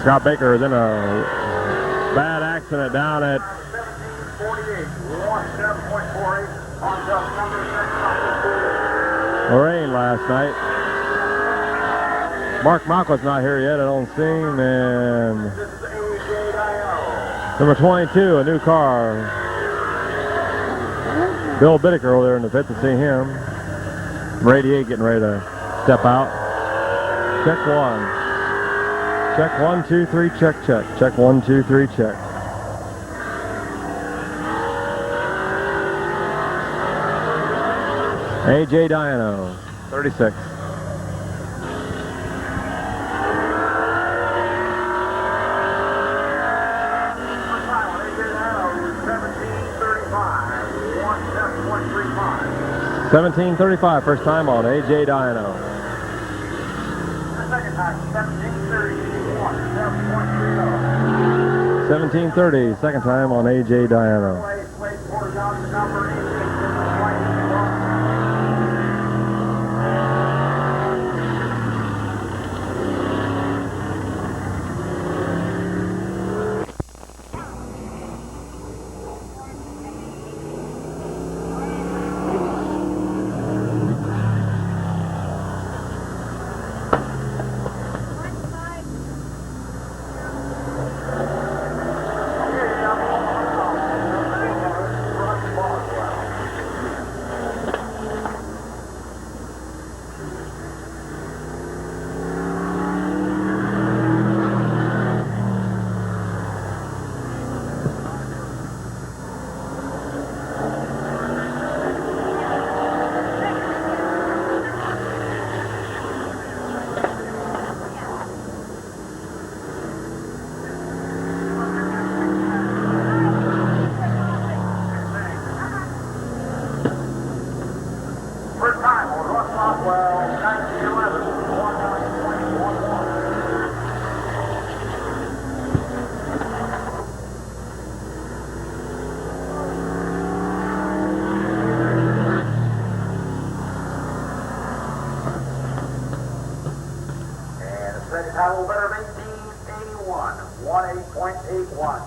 Scott Baker is in a bad accident down at 1748, 17.48 on just number 6. Lorraine last night. Mark Malcolm's not here yet, I don't see him, and This is A.J. Diano. number 22, a new car. Bill Bittaker over there in the pit to see him. Number 88 getting ready to step out. Check one. Check 1, 2, 3, check, check. Check 1, 2, 3, check. A.J. Diano, 36. First time on A.J. Diano, 17:35, 17:35, first time on A.J. Diano. The second time, 17:31, 7.30. 17:30, second time on A.J. Diano. Play for Johnson, number 88. Title better 1881, 18.81.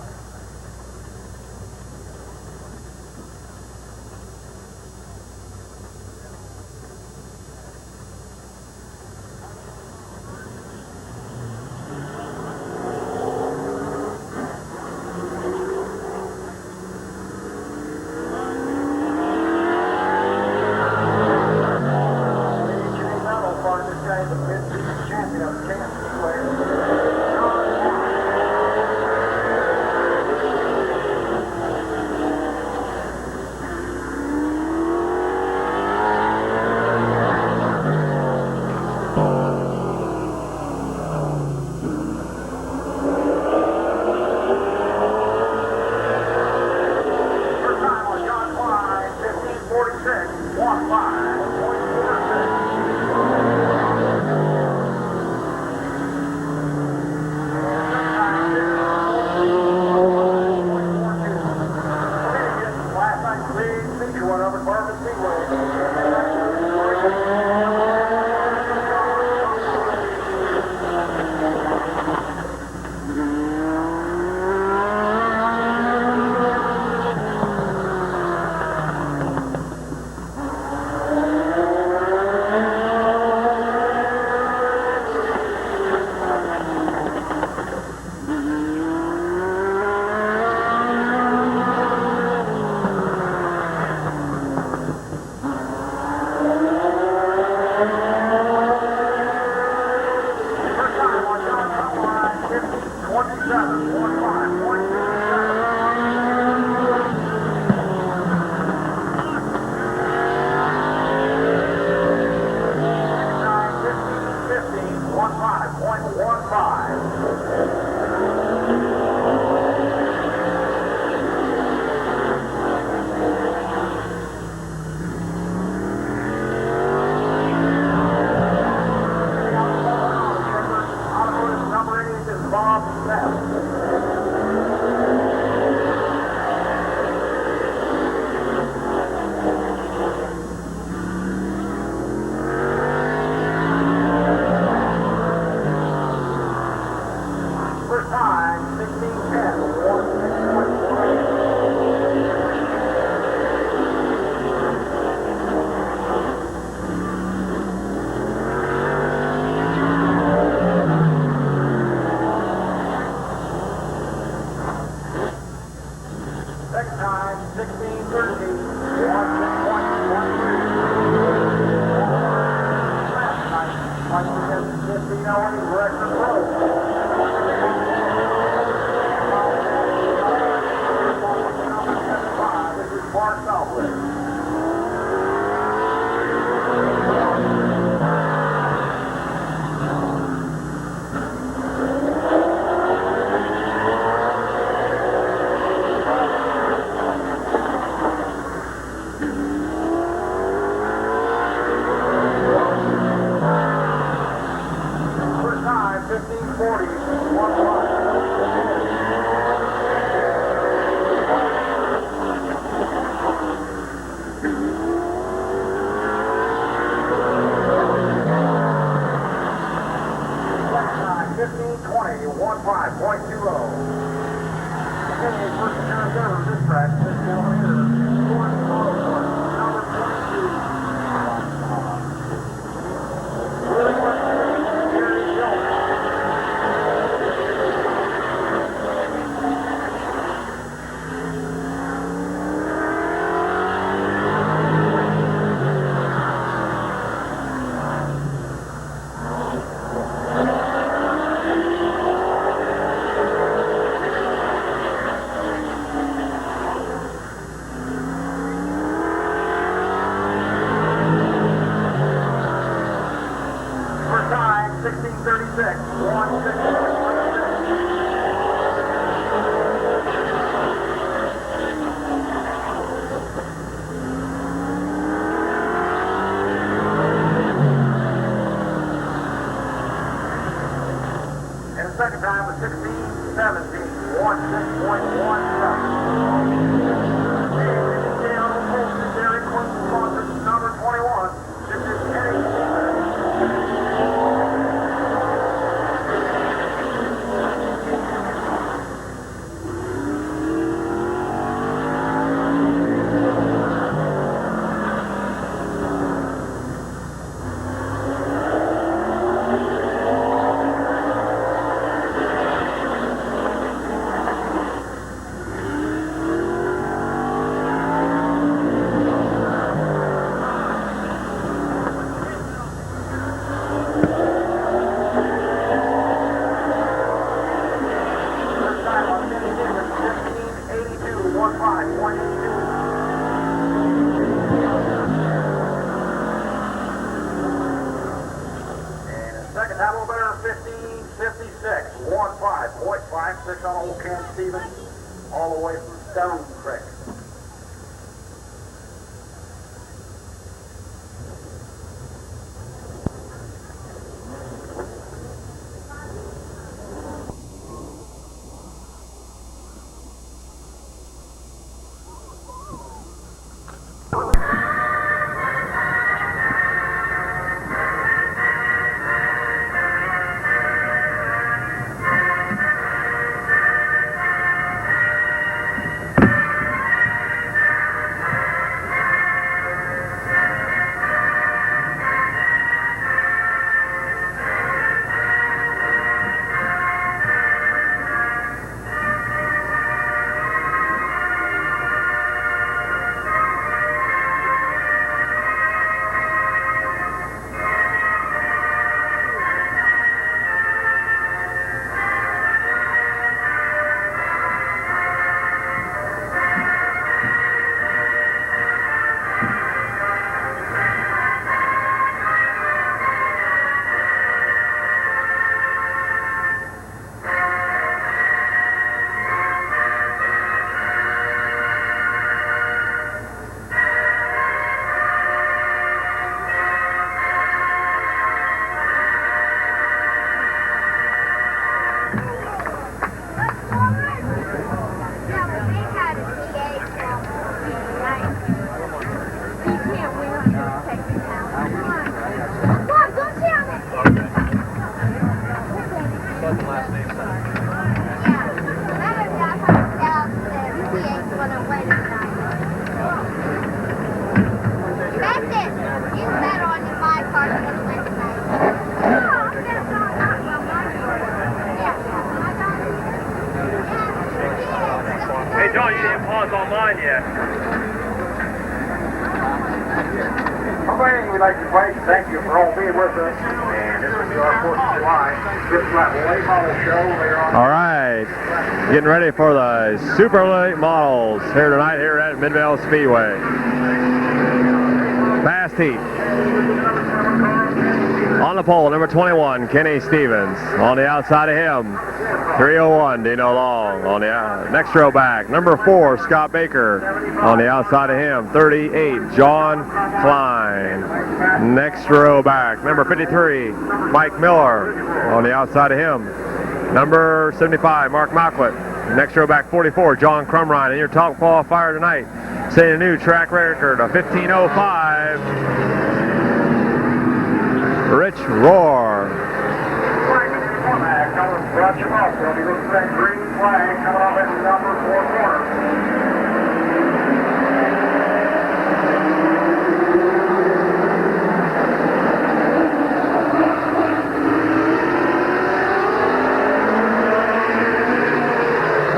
County record road. This is Mark Southwick. First time, 1540, 1520, 15.20. Okay, first time ever this track, this kilometer. Number 22. Really working. Gary Jones. First time, 1636, 1636. And the second time was 1617, 16.17. Number 21. This is Kenny. Second time over there, 1556, 15.56 on Old Camp Stevens, all the way from Stone Creek. Hey, John, you didn't pause on mine yet. How about Speedway. We'd like to thank you for all being with us. And this will be our 4th of July. This late model show later on. All right, getting ready for the super late models here tonight here at Midvale Speedway. Fast heat. On the pole, number 21, Kenny Stevens. On the outside of him, 301, Dino Long. On the next row back, number 4, Scott Baker. On the outside of him, 38, John Klein. Next row back, number 53, Mike Miller. On the outside of him, number 75, Mark Malquit. Next row back, 44, John Crumrine. And your top qualifier tonight, setting a new track record of 15:05. Rich Roar. Brought you up. They'll be looking for that green flag coming off at number 4 corner.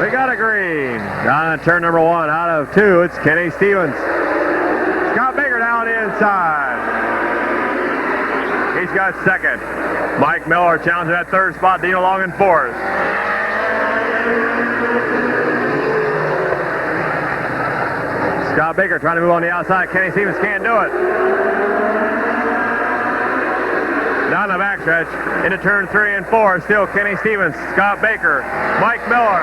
We got a green. Down at turn number 1 out of 2. It's Kenny Stevens. Scott Baker down the inside. He's got second. Mike Miller challenging that 3rd spot. Dino Long in 4th. Scott Baker trying to move on the outside. Kenny Stevens can't do it. Down the backstretch into turn 3 and 4. Still Kenny Stevens, Scott Baker, Mike Miller.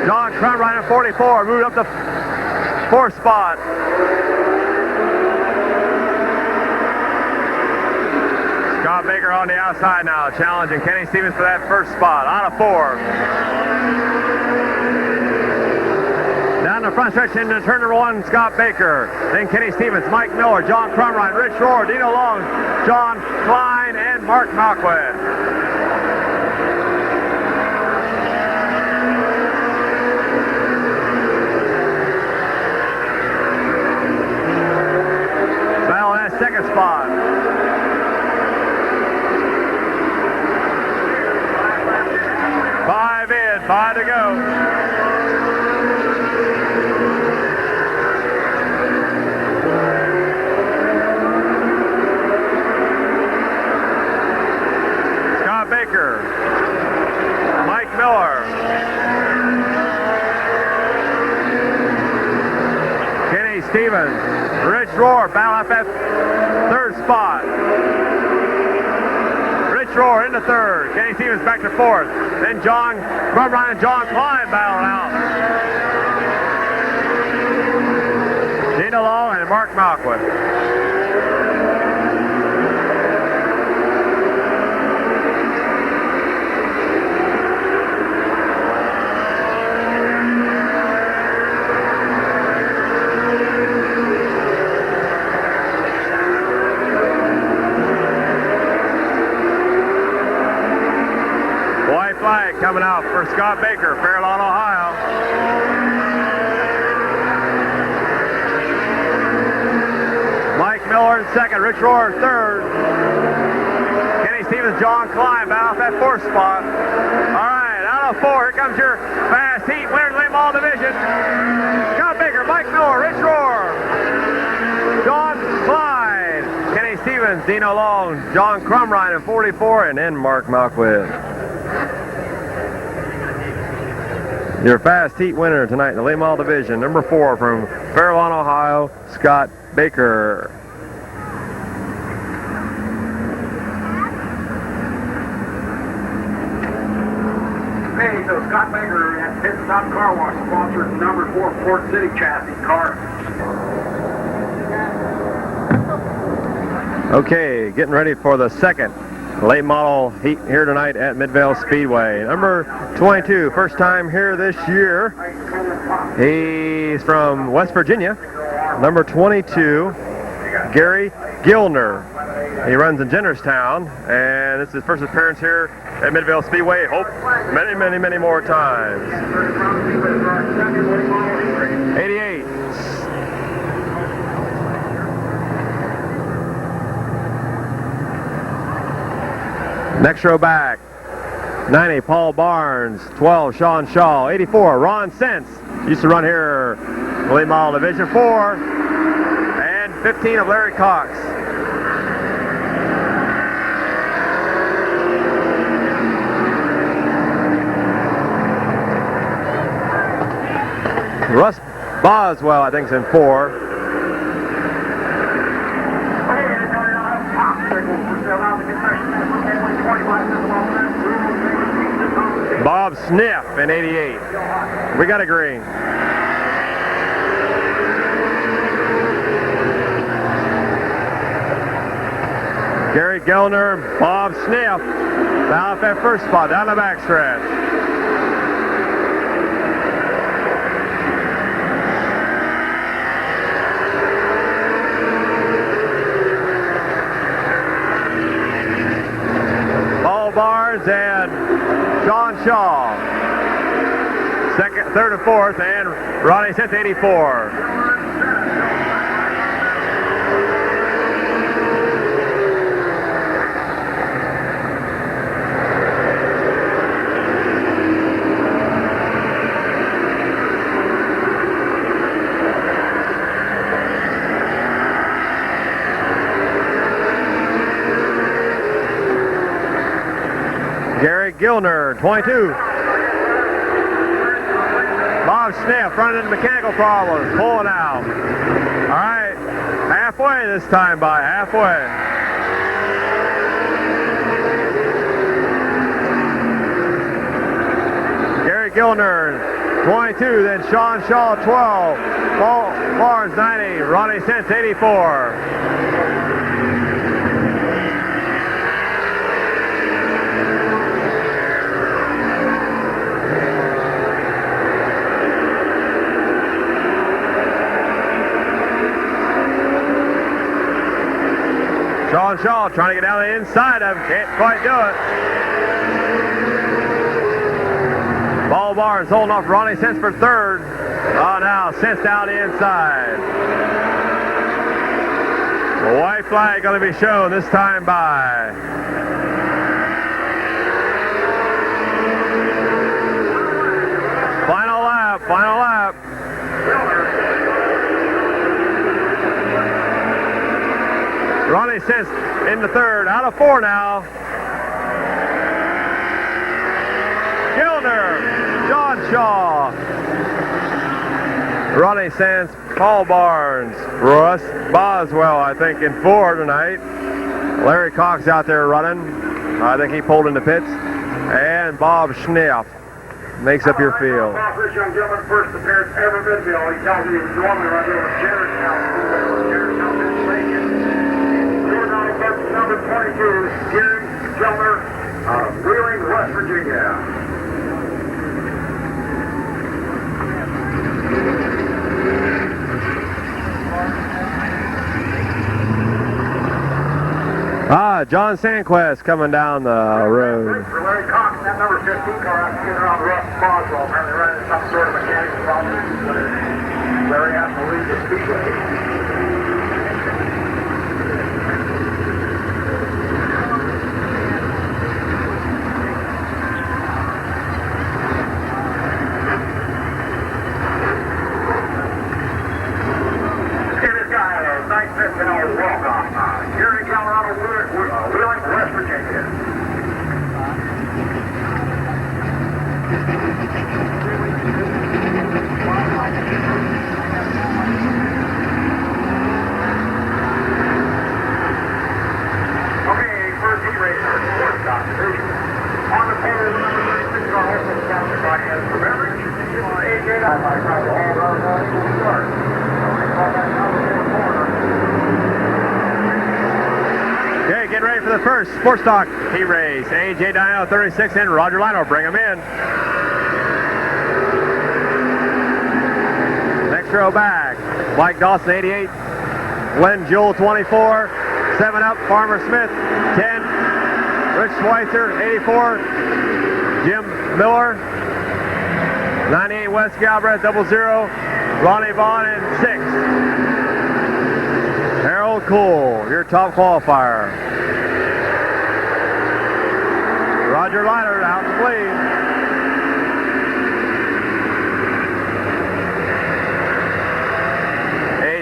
John Crumrine at 44. Moved up the 4th spot. Scott Baker on the outside now, challenging Kenny Stevens for that 1st spot, out of 4. Down the front stretch into turn number 1, Scott Baker. Then Kenny Stevens, Mike Miller, John Crumrine, Rich Roar, Dino Long, John Klein, and Mark Malquit. Battle in that 2nd spot. 5 to go. Scott Baker, Mike Miller, Kenny Stevens, Rich Roar, battle up that 3rd spot. Roar into 3rd. Kenny Stevens back to 4th. Then John Crumrine and John Klein battling out. Dino Long and Mark Malquit. Flag coming out for Scott Baker, Fairlawn, Ohio. Mike Miller in 2nd, Rich Roar in 3rd. Kenny Stevens, John Klein battle that 4th spot. All right, out of 4, here comes your fast heat winner of the late model division. Scott Baker, Mike Miller, Rich Roar, John Klein, Kenny Stevens, Dino Long, John Crumrine in 44, and then Mark Malquit. Your fast heat winner tonight in the late model division, number 4 from Fairlawn, Ohio, Scott Baker. Hey, so Scott Baker at Pit Stop Car Wash sponsors number 4 Port City chassis car. Okay, getting ready for the 2nd late model heat here tonight at Midvale Speedway. Number 22, first time here this year. He's from West Virginia. Number 22, Gary Gilner. He runs in Jennerstown, and this is his first appearance here at Midvale Speedway. Hope many, many, many more times. 88. Next row back, 90, Paul Barnes. 12, Sean Shaw. 84, Ron Sense. Used to run here, late model division 4. And 15 of Larry Cox. Russ Boswell, I think, is in 4. Bob Sniff in 88. We got a green. Gary Gellner, Bob Sniff, out that first spot, down the backstretch. Barnes and Sean Shaw. Second, third, and fourth, and Ronnie Sens 84. Gary Gilner, 22. Bob Sniff running into mechanical problems, pulling out. All right, halfway this time by, halfway. Gary Gilner, 22, then Sean Shaw, 12. Paul Barnes, 90. Ronnie Sens, 84. Sean Shaw trying to get down the inside of him, can't quite do it. Paul Barnes holding off Ronnie Sens for third. Oh, now Sens down the inside. The white flag going to be shown this time by. Final lap, final lap. Ronnie Sens in the third, out of 4 now. Gilner, John Shaw, Ronnie Sens, Paul Barnes, Russ Boswell, I think, in 4 tonight. Larry Cox out there running. I think he pulled in the pits. And Bob Schneff makes up your field. This young gentleman first appearance ever midvale. He tells me he was normally right there with Jaredstown didn't make it. Number 22, Gary Gellner out of Wheeling, West Virginia. John Sandquist coming down the road. For Larry Cox, that number 15 car out to get around Russ Boswell. Apparently running some sort of mechanical problem. Larry has to leave the speedway. Gary Gellner out of Wheeling, West Virginia. Okay, first heat racer, fourth stop division. On the pole, number 36 car, also sponsored by for beverage. AJ Dynamite, all around the start. Okay, getting ready for the first Sports Talk heat race. AJ Dino 36 and Roger Lino, bring him in. Next row back, Mike Dawson 88, Glenn Jewell 24, 7 up, Farmer Smith 10, Rich Schweitzer 84, Jim Miller 98, Wes Galbraith 00, Ronnie Vaughn and 6. Harold Cool, your top qualifier. Roger Leiter out to lead.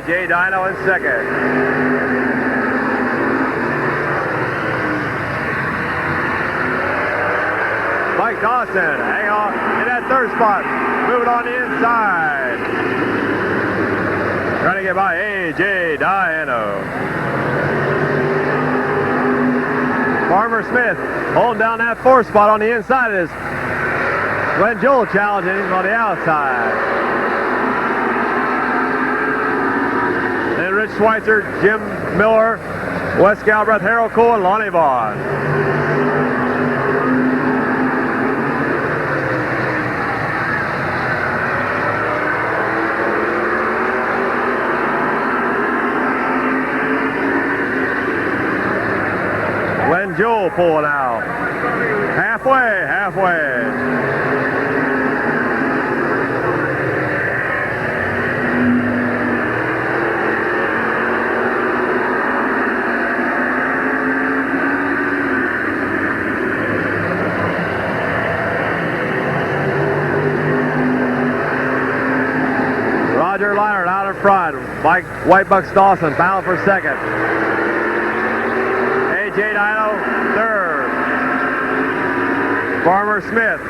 AJ Dino in second. Mike Dawson, hang on in that third spot. Moving on the inside. Trying to get by A.J. Diano. Farmer Smith holding down that fourth spot on the inside of this. Glenn Joel challenging him on the outside. Then Rich Schweitzer, Jim Miller, Wes Galbraith, Harold Cole, and Lonnie Vaughn. Glenn Joel pulling out. Halfway. Roger Leinert out in front. Mike Whitebucks Dawson battling for second. A.J. Dino third. Farmer Smith,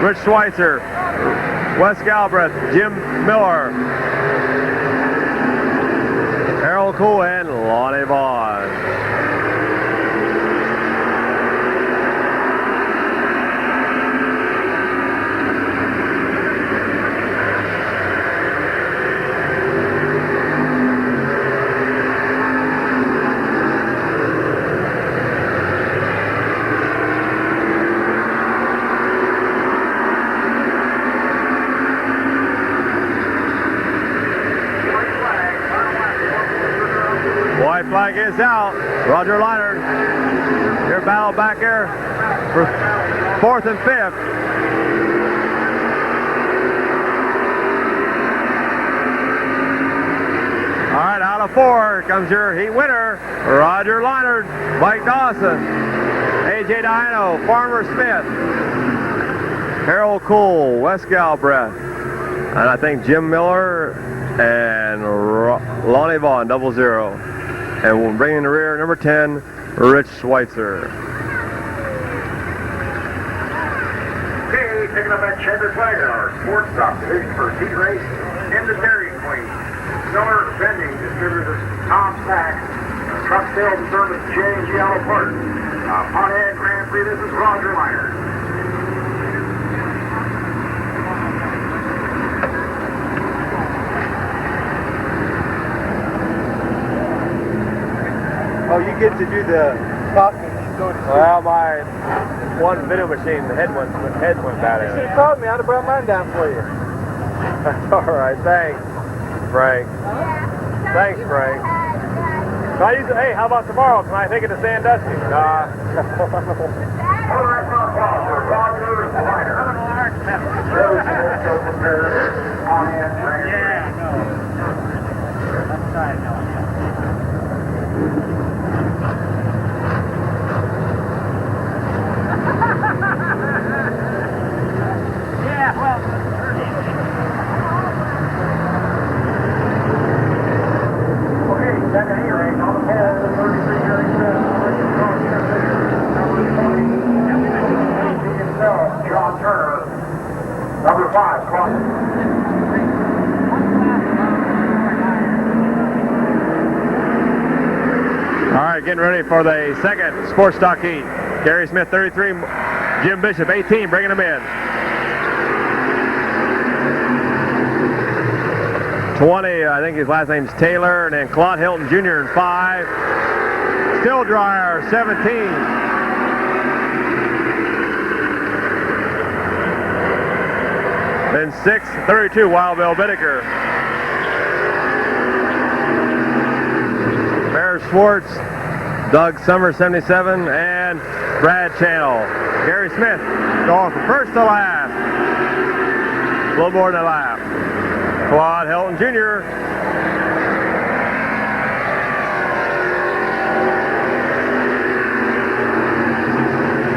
Rich Schweitzer, Wes Galbraith, Jim Miller, Harold Cool, and Lonnie Vaughn. White flag is out. Roger Leinert. Your battle back there for fourth and fifth. All right, out of four comes your heat winner, Roger Leinert, Mike Dawson, A.J. Dino, Farmer Smith, Harold Cole, Wes Galbraith, and I think Jim Miller and Lonnie Vaughn, 00. And we'll bring in the rear, number 10, Rich Schweitzer. Okay, picking up that checker flag in our sports stop division for heat race in the Dairy Queen. Miller Vending distributors Tom Sachs. Truck sales and service J&G Auto Parts. Pontiac Grand Prix, this is Roger Leinert. Oh, you get to do the talking. Well, my one video machine, the head went bad. You should have called me. I'd have brought mine down for you. That's all right. Thanks, Frank. Thanks, Frank. Hey, how about tomorrow? Can I take it to Sandusky? Nah. All right, Roger Leinert. Yeah, no. I'm sorry, no. Yeah, well. Okay, second heat race on the pole, 33 himself, John Turner. Number 5, crossing. All right, getting ready for the second sports stock heat. Gary Smith, 33. Jim Bishop, 18, bringing them in. 20, I think his last name's Taylor, and then Claude Hilton Jr. in 5. Still Dryer, 17. Then 6, 32, Wild Bill Bittaker. Bear Schwartz, Doug Summers, 77, and Brad Channel. Gary Smith going from first to last. A little more than a lap. Claude Hilton Jr.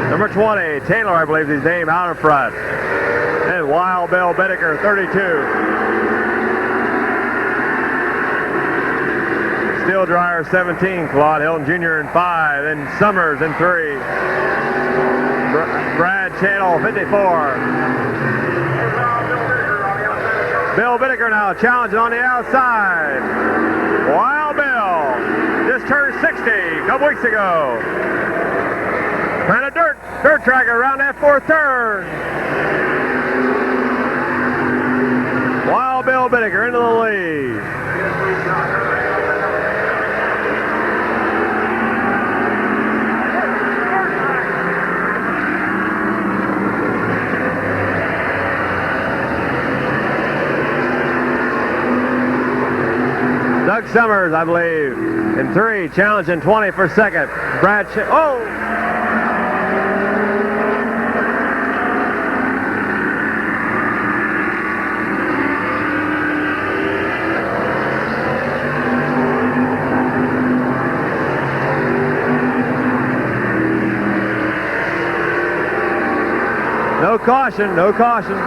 Number 20, Taylor, I believe is his name, out in front. And Wild Bill Bittaker, 32. Steel Dryer 17, Claude Hilton Jr. in 5, then Summers in 3. Brad Channel 54. Bill Whittaker now challenging on the outside. Wild Bill just turned 60 a couple weeks ago. Ran a dirt track around that 4th turn. Wild Bill Whittaker into the lead. Doug Summers, I believe, in 3, challenging 20 for second. Brad oh! No caution, no caution.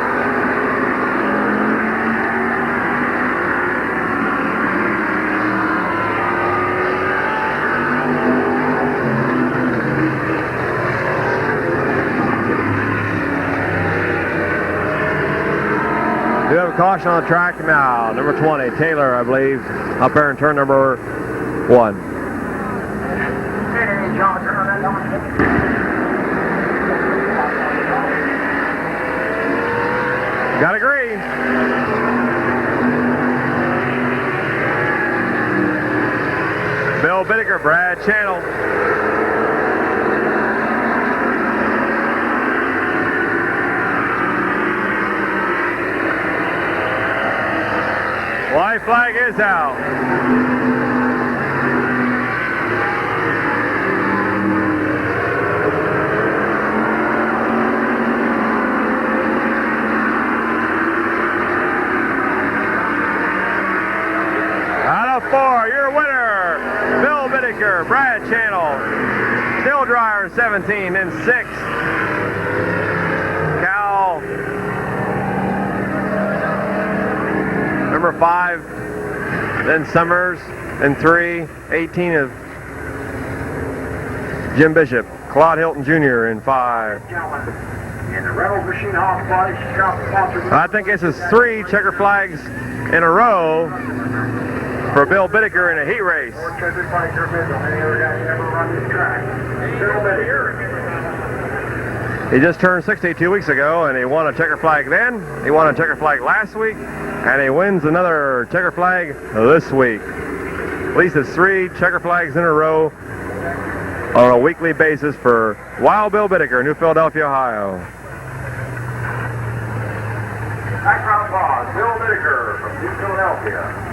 We have a caution on the track now. Number 20, Taylor, I believe, up there in turn number 1. Got a green. Bill Whittaker, Brad Channel. White flag is out. Out of 4, your winner, Bill Whittaker, Brad Channel, Steel Dryer 17 and 6. Cal number 5, then Summers in 3, 18 of Jim Bishop, Claude Hilton Jr. in 5. I think this is 3 checker flags in a row for Bill Whittaker in a heat race. He just turned 60 2 weeks ago, and he won a checker flag then. He won a checker flag last week, and he wins another checker flag this week. At least it's 3 checker flags in a row on a weekly basis for Wild Bill Whittaker, New Philadelphia, Ohio. Background pause, Bill Whittaker from New Philadelphia.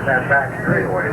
That back straightaway.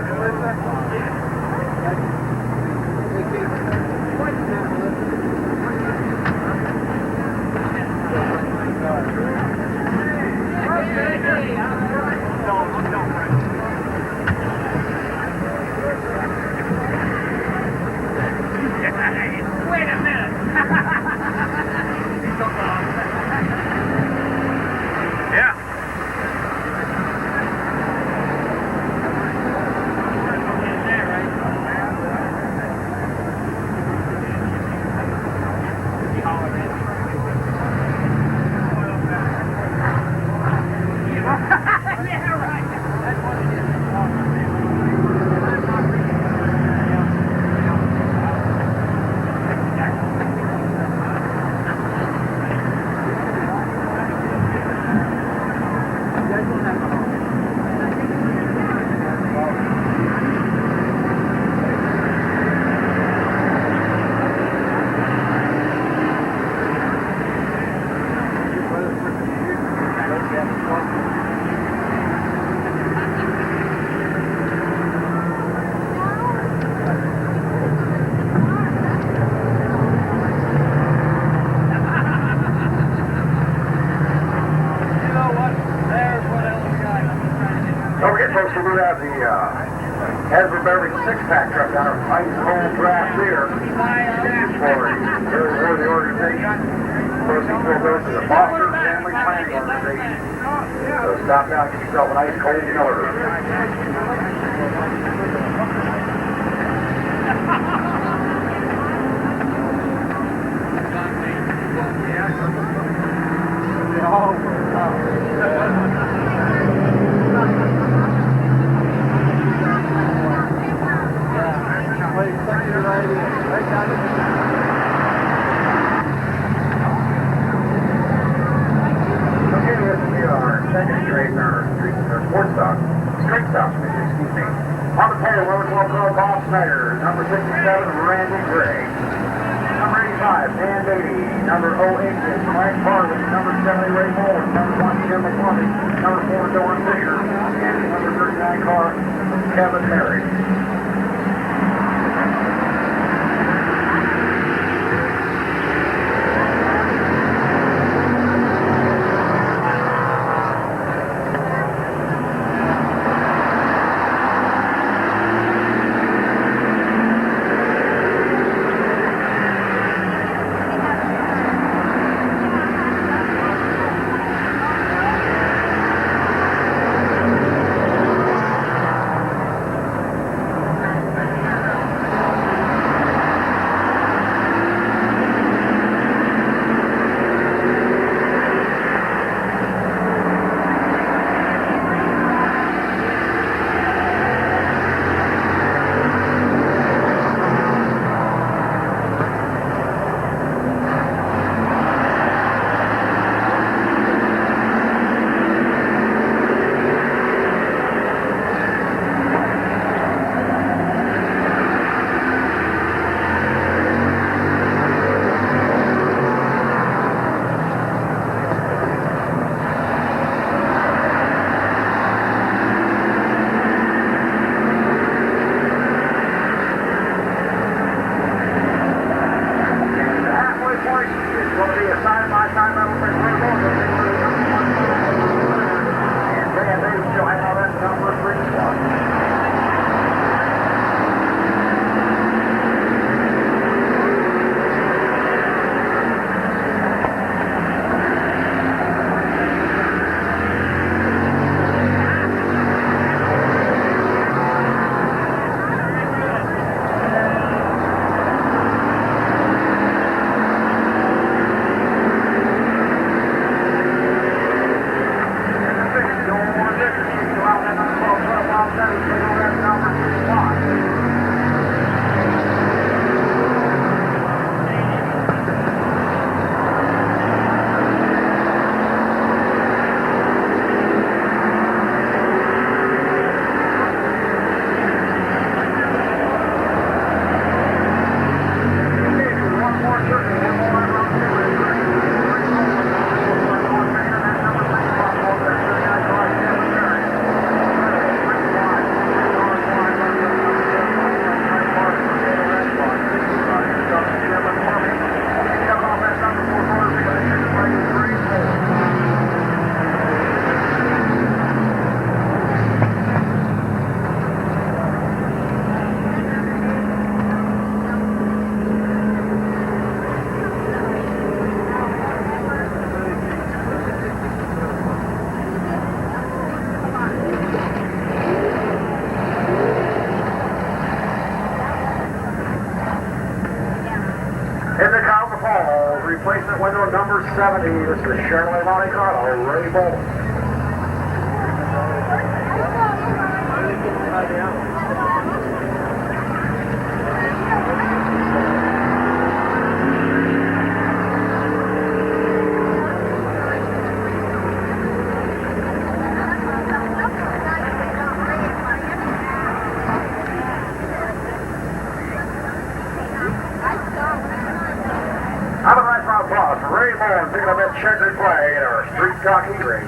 have the Hasbro Beverage six-pack truck down there. Ice cold draft beer. For a very worthy organization. Proceeds will go to the Foster Family Planning Organization. So stop down and get yourself an ice cold Miller. On the pole, Road 12 call Bob Snyder. Number 67, Randy Gray. Number 85, Dan Beatty. Number 08 is Mike Farley. Number 70, Ray Mullins. Number 1, Jim McCormick. Number 4, Doran Fisher. And number 39 car, Kevin Merrick. Replacement window number 70. This is Chevrolet Monte Carlo, Ray Bolton. Have a nice round of applause for Ray Bowen picking up that checkered flag in our street stock heat race.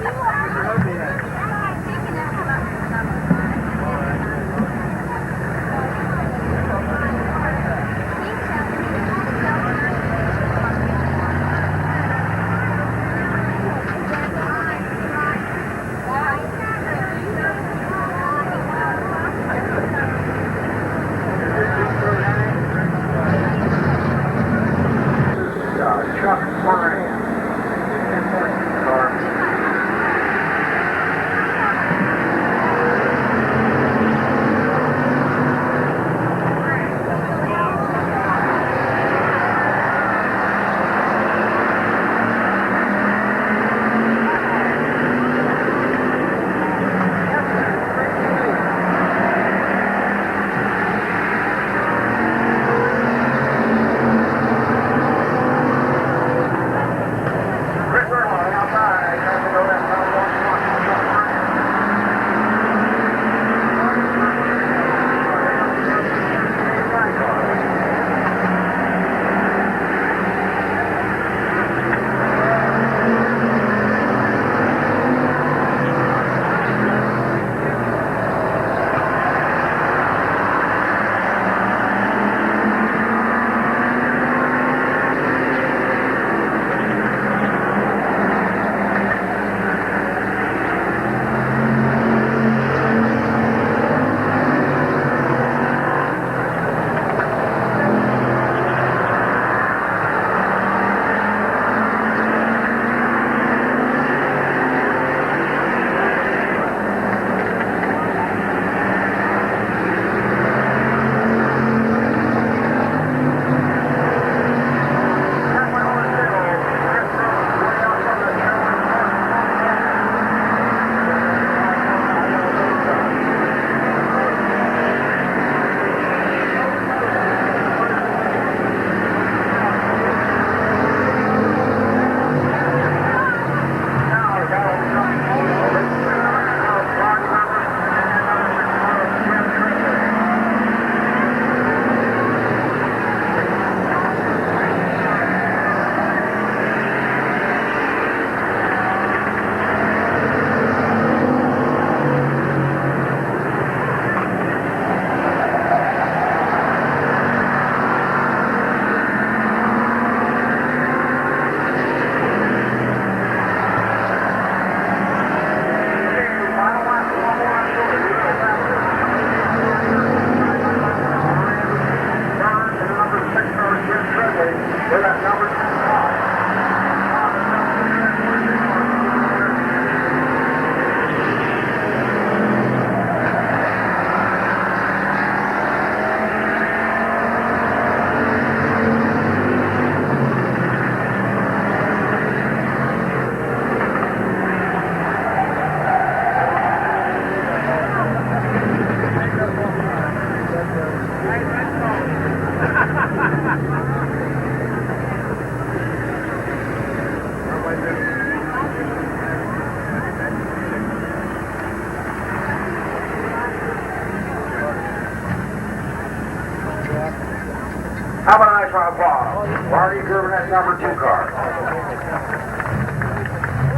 How about a nice round of applause? Marty Gervin, that number 2 car.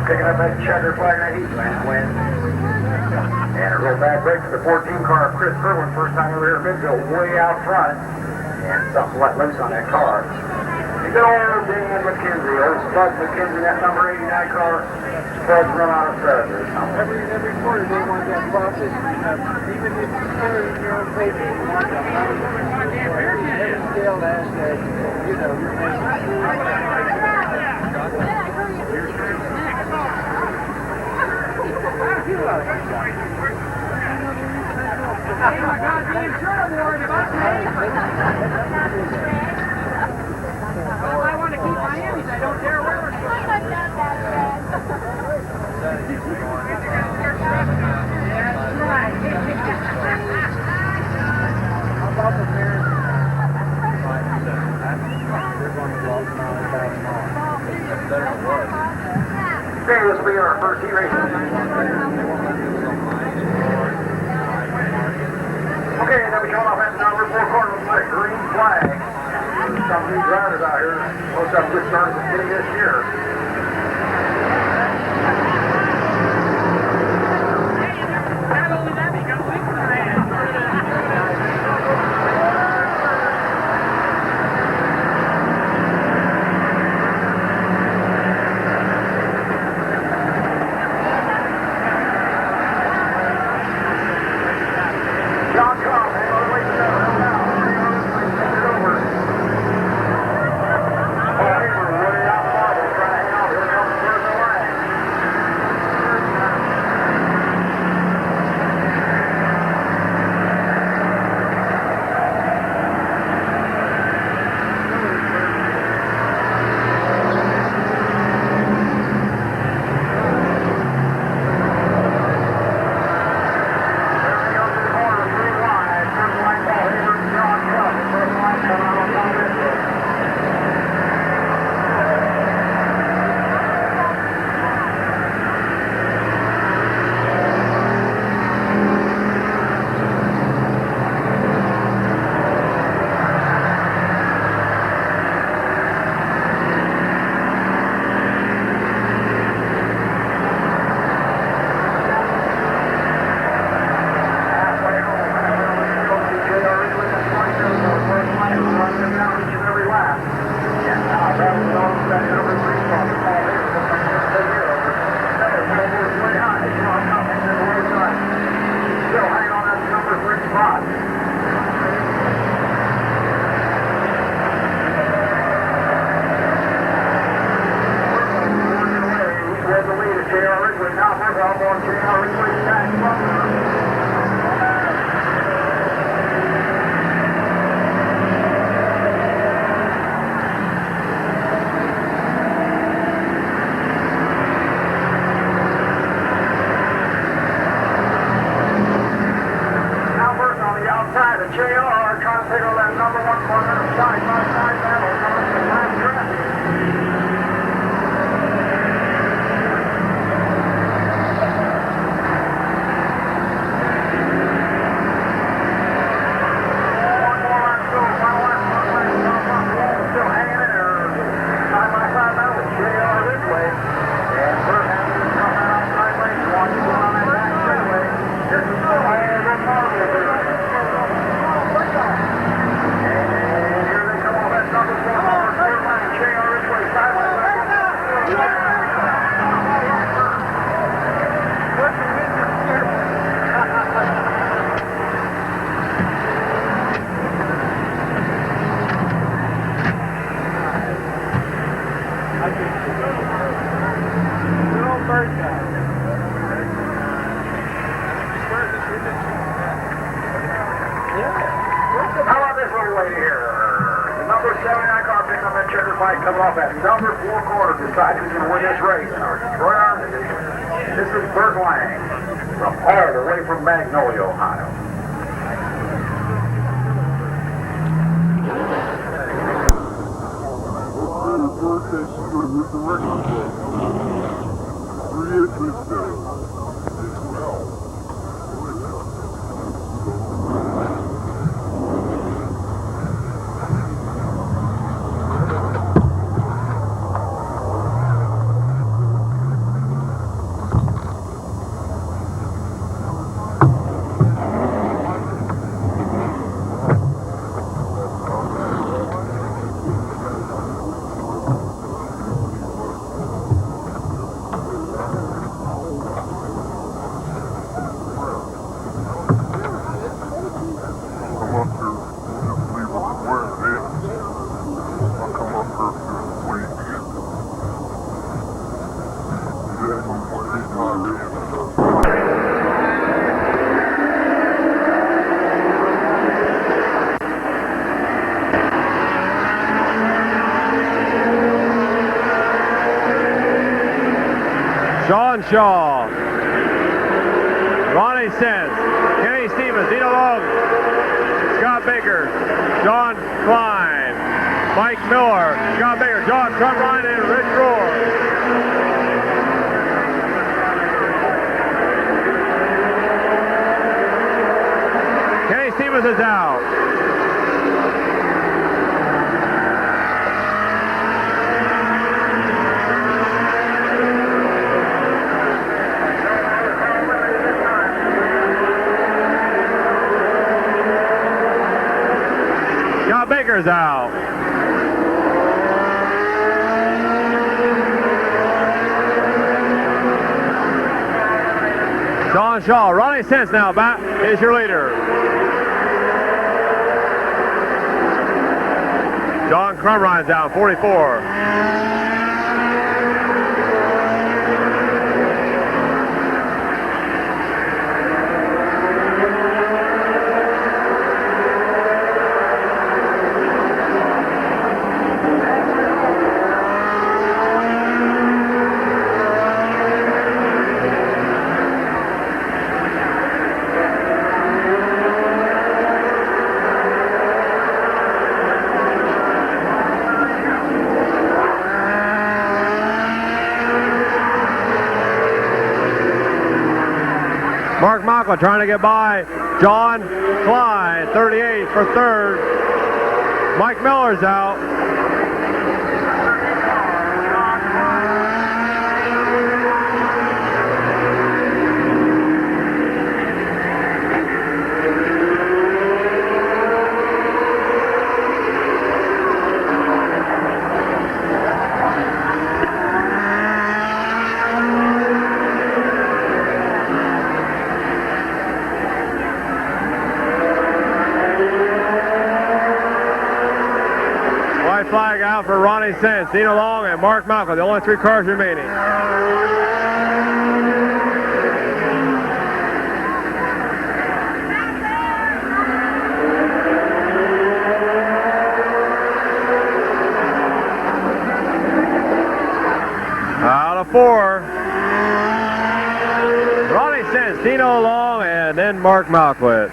Picking up that checker flag in that heat lane win. And a real bad break for the 14 car of Chris Irwin, first time over here at Midvale, way out front. And something let loose on that car. And good old Dan McKenzie, old Spud McKenzie, that number 89 car. Spud's run out of service. Every quarter they want that process, even if you carry your own paper, you want that every scale has that, you know, your Oh my God, the insurance award about I want to keep my Emmys. I don't care where it's going. That's right. How about the parents? They're going to walk around Okay, this will be our first heat race. Okay, then we come off at number 4 corner with a green flag. Some new drivers out here. Most of them just started at the beginning of this year. Not only that, they got wings in their hands. John Cobb, hang on, wait a minute. Hold on. Take it over. Oh, hey, we're way out. Coming off at number 4 quarter, decided he's going to win this race. This is Bert Lang from all the way from Magnolia, Ohio. Sean Shaw, Ronnie Sense, Kenny Stevens, Dino Long, Scott Baker, John Klein, Mike Miller, Scott Baker, John Crumrine, and Rich Rohr. Kenny Stevens is out. Baker's out. Sean Shaw, Ronnie Sense now back is your leader. John Crumrine's out, 44. Mark Michael trying to get by John Klein, 38 for third. Mike Miller's out. Flag out for Ronnie Sense, Dino Long, and Mark Malcolm, the only 3 cars remaining. the 4. Ronnie Santino along, and then Mark Malquit.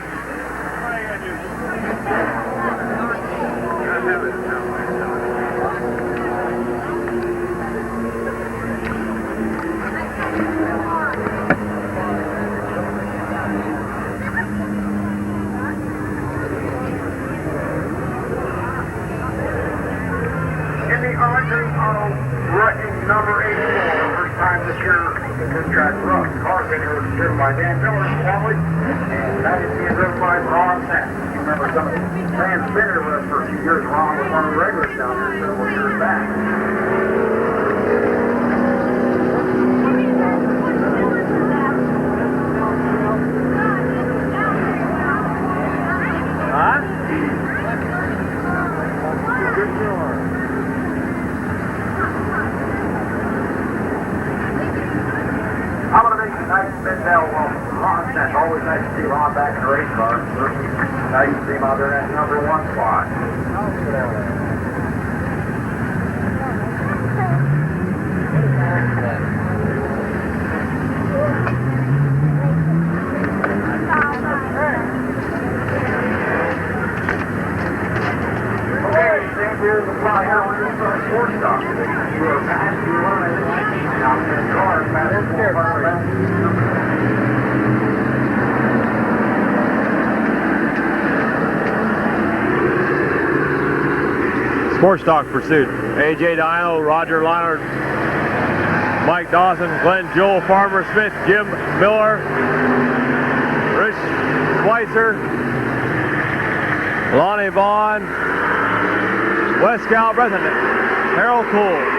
In the Arlington Auto Rutgers number 84, first time this year, this track for us. Car figure was driven by Dan Miller, family, and that is being driven by Ron Sass. You remember some of the fans been here with us for a few years. Ron was one of the regulars down there several years back. Huh? I'm going to make tonight's Mid-Vid welcome to Ron Sass. Always nice to see Ron back in the race car. Nice to see him out there in that number 1 spot. Okay, stand here in the spot here. We're going to start sports stop. You are past the line. Now, this car is past the Sports Talk pursuit. AJ Dino, Roger Leonard, Mike Dawson, Glenn Joel, Farmer Smith, Jim Miller, Rich Schweitzer, Lonnie Vaughn, Wes Galbraith, and Harold Cole.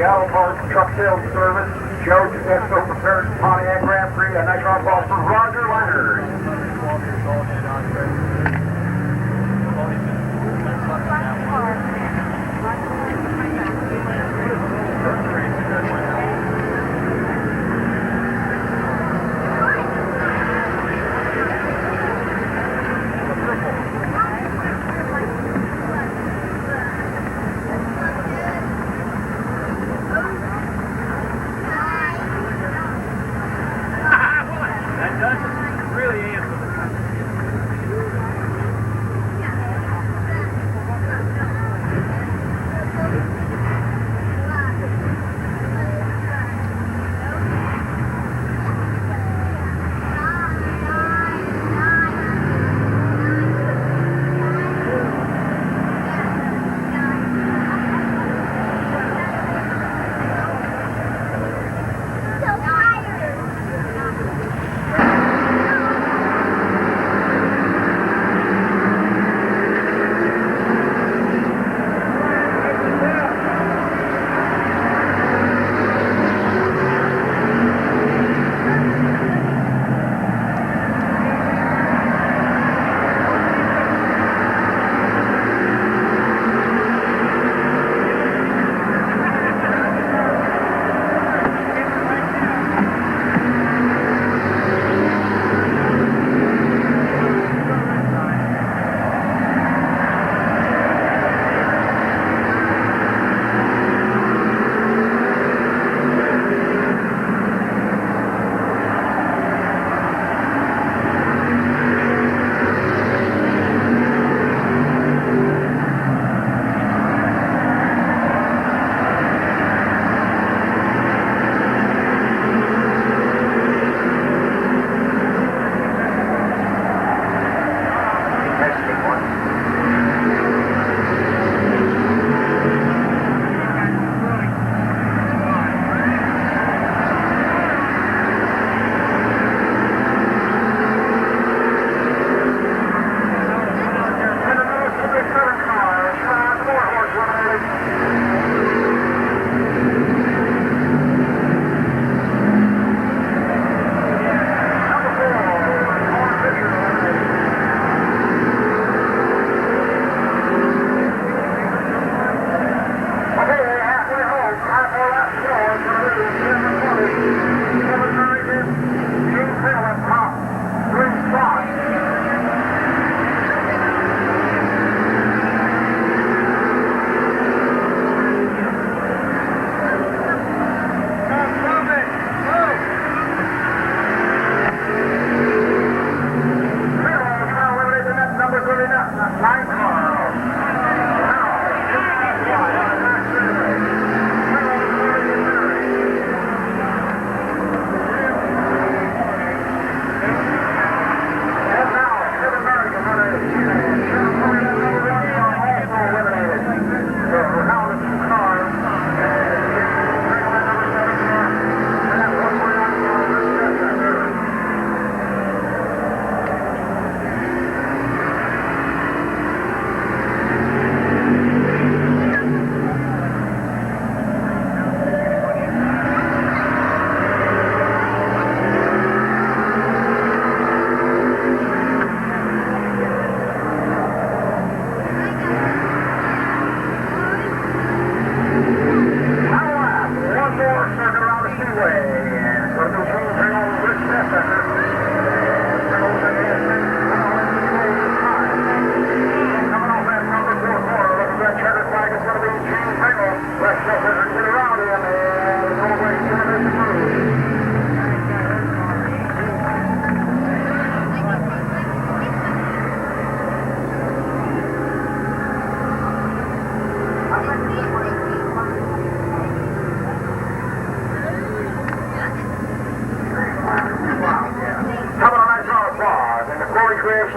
Auto Parts Truck Sales Service. Joe Tedesco prepared Pontiac Grand Prix. A nice round ball for Roger Leonard.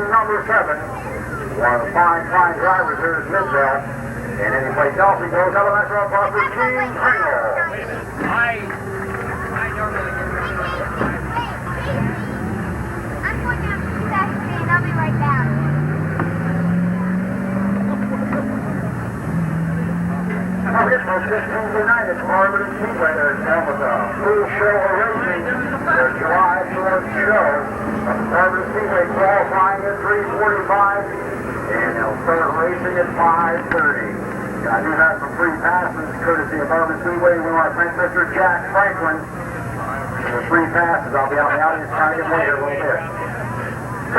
Number 7. One of the fine drivers here is Mid-Vid. And any place else he goes, have a nice round of applause for Gene Pringle. I normally get I'm going down to the factory and I'll be right back. Now, this was 15 tonight. It's Marvin School Show Racing, their July 4th show. Harvard Speedway qualifying at 3:45, and they'll start racing at 5:30. I do have some free passes courtesy of Harvard Speedway. We want to thank Mr. Jack Franklin for the free passes. I'll be out in the audience trying to get more here a little bit.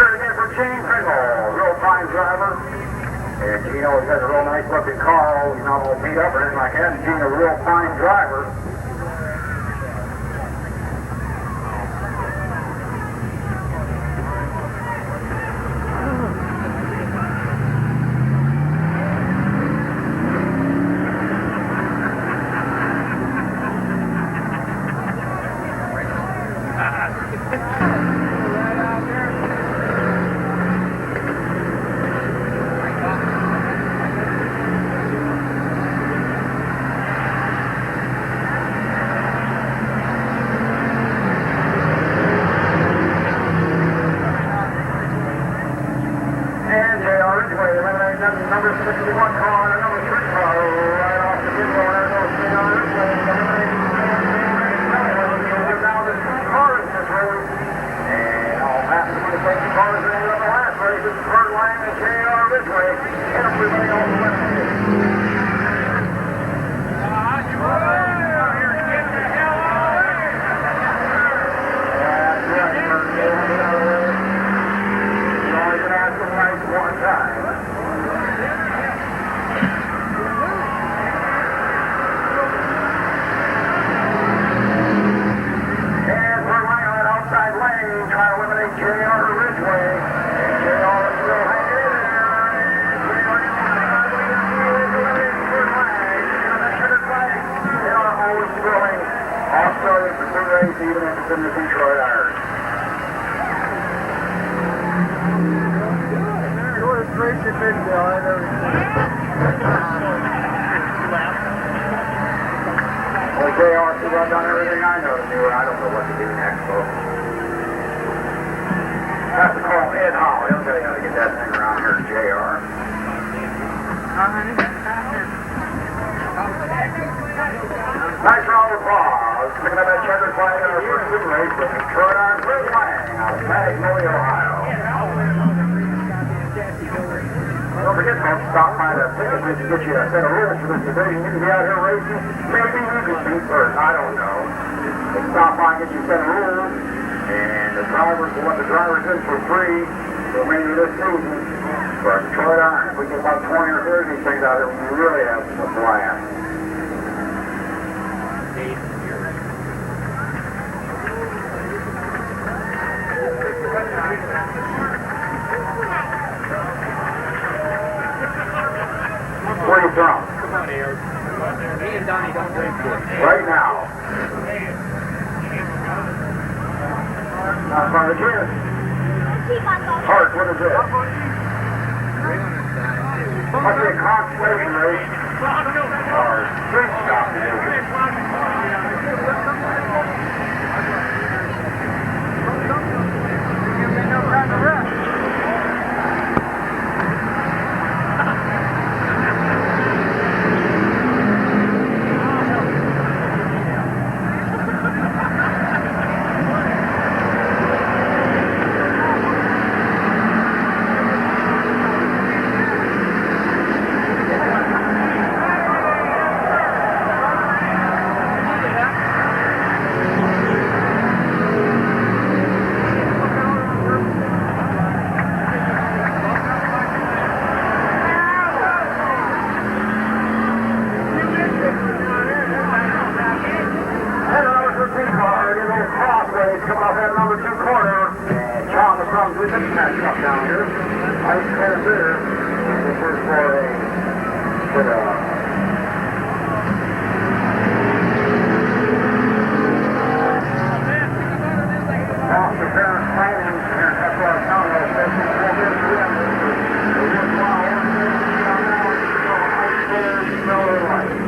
Here again for Gene Pringle, real fine driver. And Gino has a real nice looking car. He's not all beat up or anything like that. And Gino, a real fine driver. Number 61 car and number 3 car right off the video. And there's no speed on this way. Now there's 2 cars in this race. And I'll pass the 26 cars in the last race. It's Kurt Lang and JR this way. And everybody on the left side. One time. And we're running on that outside lane, trying to eliminate JR Ridgeway. And JR is still hanging in there. They are always throwing Australian pursuit race, even if it's in the Detroit Iron. Racing Mid-Vid, I know. Well, JR, I've done everything I know to do, and I don't know what to do next, so. Have to call Ed Holly. He'll tell you how to get that thing around here, JR. Nice round of applause. Picking up that checker flag in our pursuit race with Detroit Iron Chris Lang out of Magnolia, Ohio. Don't forget, folks, stop by the ticket to get you a set of rules for this division. You can be out here racing. Maybe you can beat first. I don't know. But stop by and get you a set of rules. And the drivers will let the drivers in for free for the remainder of this season. But Detroit Iron, if we get about 20 or 30 of these things out there, we can really have a blast. Where are you from? Come on, Eric. Me and Donnie don't drink good. Right now. Not from the kids. Hart, what is this? Must be a constellation race. Or street stop division. Coming off that number 2 corner, and John the Crumbs with it, match up down here. Ice clear there. The first foray for the off the parent planning, and that's what I'm telling you, especially for this win. The worthwhile organization down now is to go ice clear, snow light.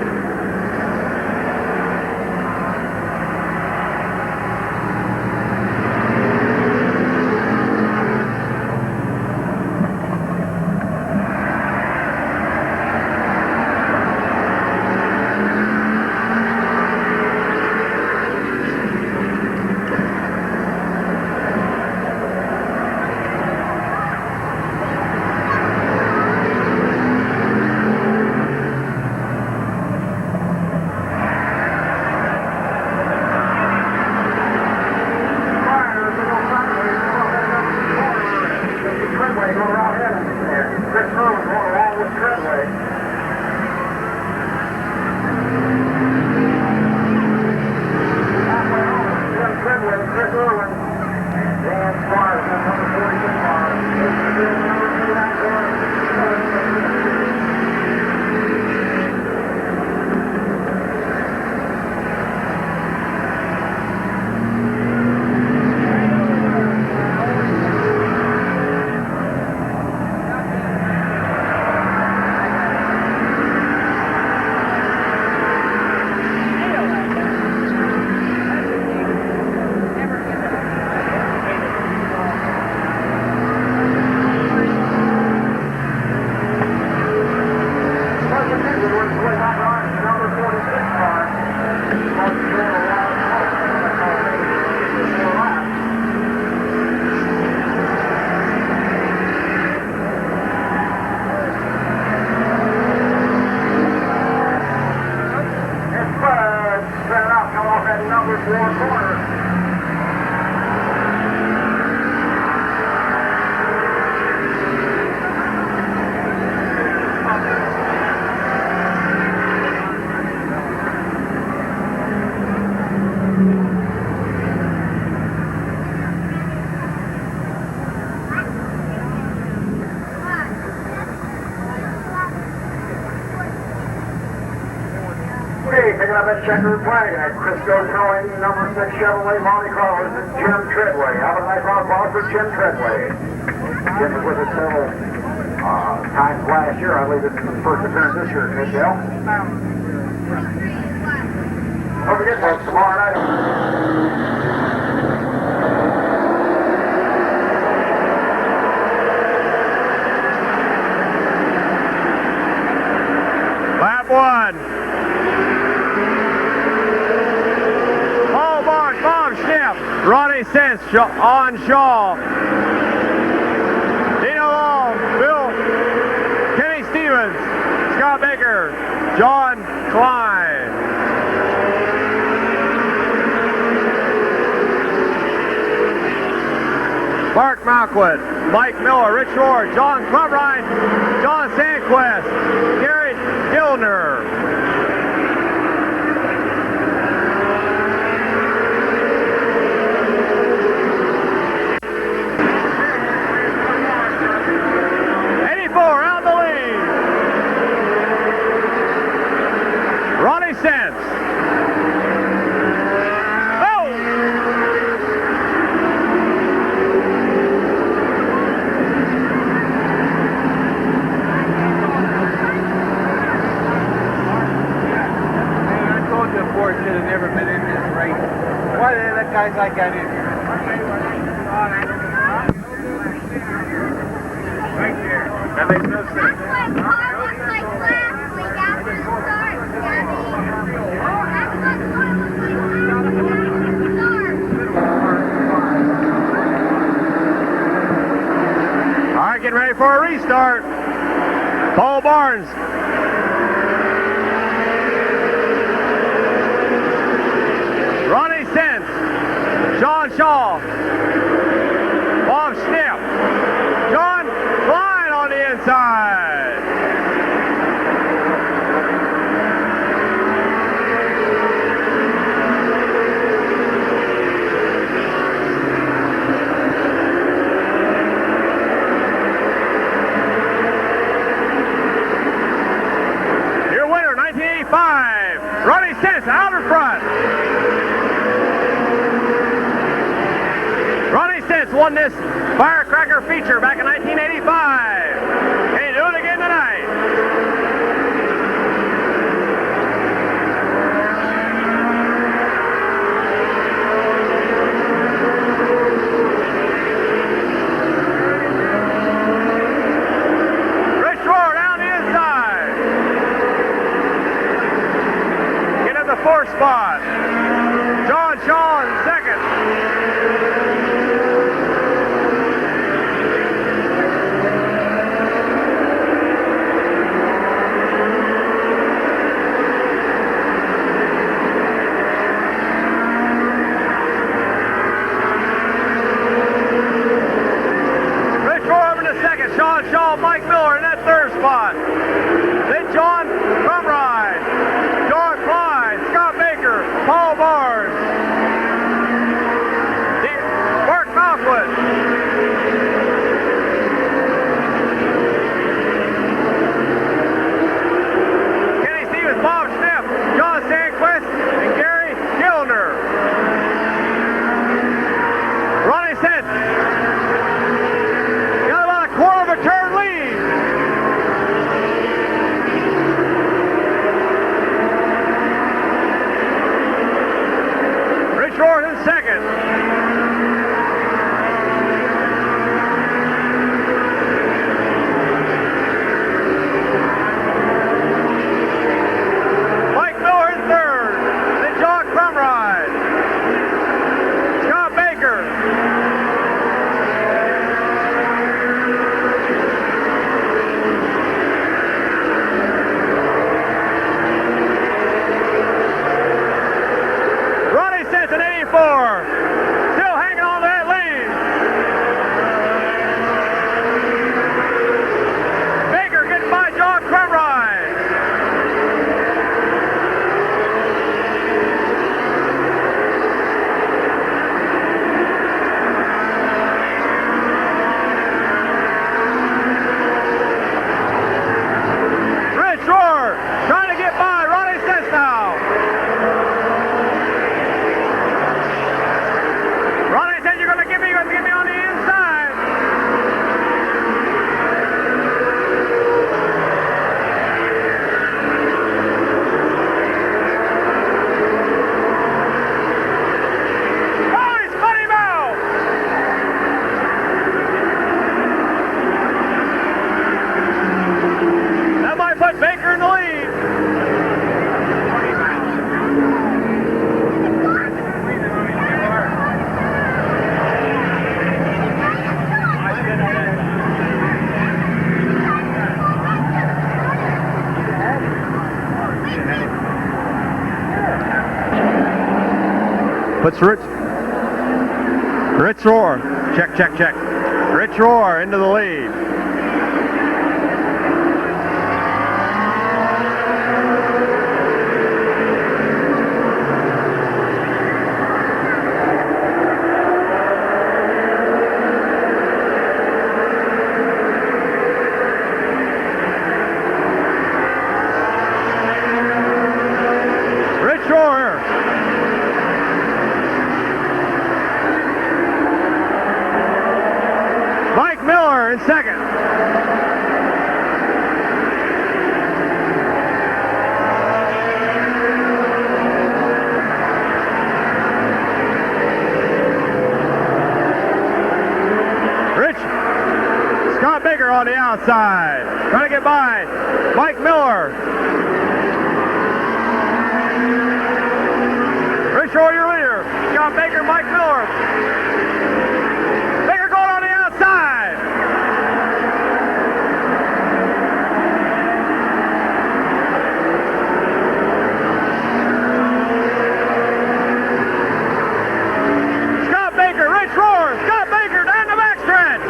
south, coming off that number 4 corner. Picking up that checkered flag at Crisco Towing, number 6 Chevrolet Monte Carlo. This is Jim Treadway. Have a nice round of applause for Jim Treadway. Jim was with us several times last year. I believe this is his first appearance this year, Michelle. Don't forget, folks, tomorrow night. Lap 1. Ronnie Sense on Shaw. Dino Long, Bill, Kenny Stevens, Scott Baker, John Klein. Mark Malquit, Mike Miller, Rich Orr, John Clubrine, John Sandquist, Gary Gilner. Ronnie Sense. Oh! I told you Ford should have never been in this race. Why the hell that guys I got in here? Right there. That makes no sense. All right, getting ready for a restart. Paul Barnes. Ronnie Sense. Sean Shaw. Bob Schnipp. John Klein on the inside. Ronnie Sense out in front. Ronnie Sense won this firecracker feature back in 1985. Can he do it again tonight? Rich Roar down the inside. Get in the 4th spot. John Shaw in 2nd. 4. Still hanging on to that lead. Baker getting by John Crumride. Rich Rohr trying to get by Ronnie Sesnow. Ronnie said you're going to give me on the inside. Oh, he's spun him out. That might put Baker in the lead. Puts Rich Rohr. Check. Rich Rohr into the lead. Rich Rohr. Mike Miller in second. Scott Baker on the outside. Trying to get by Mike Miller. Rich Rohr, your leader. Scott Baker, Mike Miller. Baker going on the outside. Scott Baker, Rich Rohr, Scott Baker down the backstretch.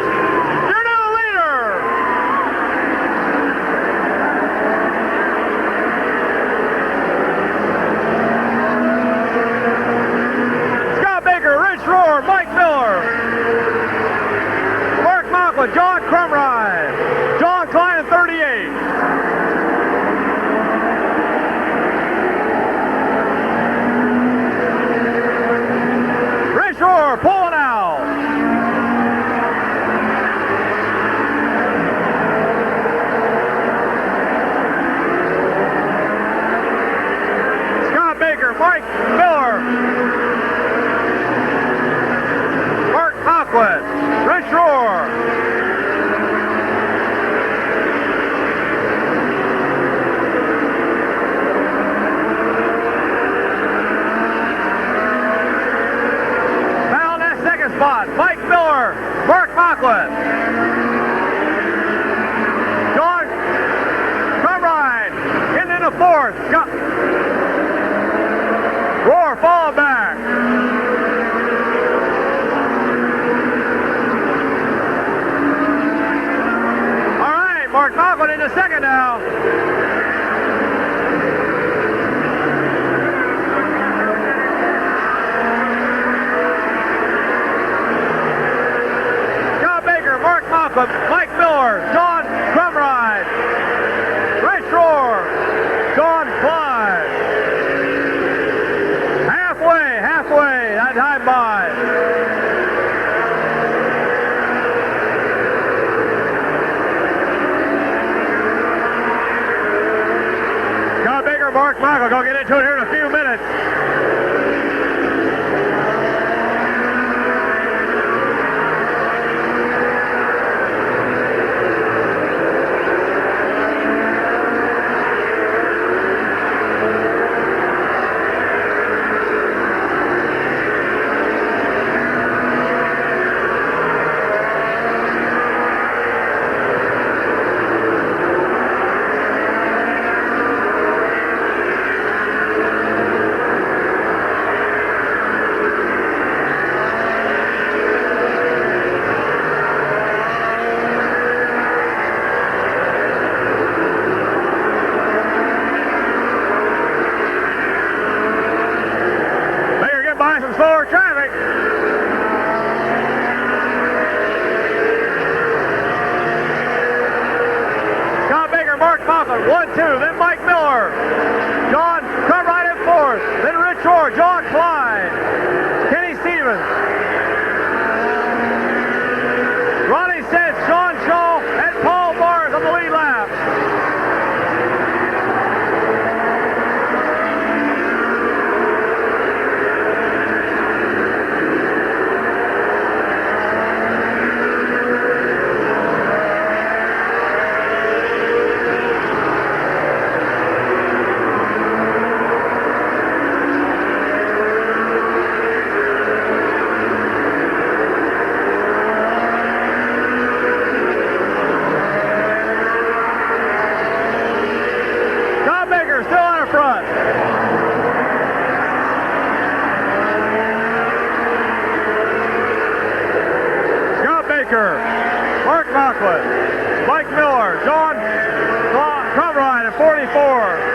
Your new leader. Scott Baker, Rich Rohr, Mike Miller. Mark Malcolm, John Crumride, John Klein, 38. Rich Rohr pulling out. Scott Baker, Mike Miller, Mark Hawkwood, Rich Rohr. Found that second spot. Mike Miller, Mark Hawkwood. John Crumride getting in the fourth. Rohr falling back. All right, Mark Malcolm in the second now. Scott Baker, Mark Malcolm, Mike Miller, John Crumride, Rich Rohr, John Klein. Halfway, that time by. Scott Baker, Mark Michael, gonna get into it here in a few minutes. by some slower traffic. Scott Baker, Mark Coughlin, 1-2. Then Mike Miller. John Cartwright in fourth. Then Rich Rohr, John Klein, Kenny Stevens, Ronnie Sitz, Sean Shaw, and Paul Barnes on the lead lap. Mark Coughlin, Mike Miller, John Cartwright at 44.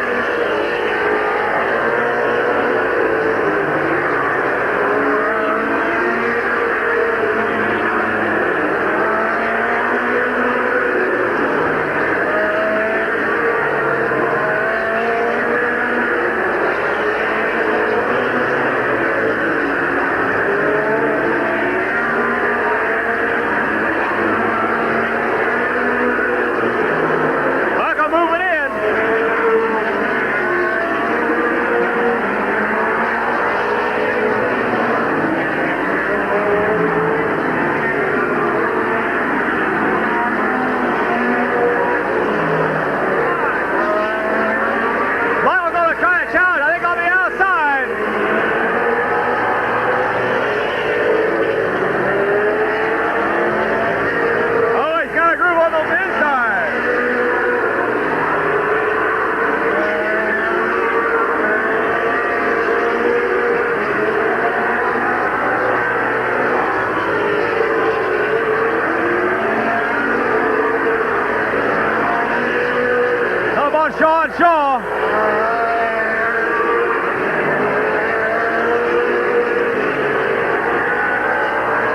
Sean Shaw.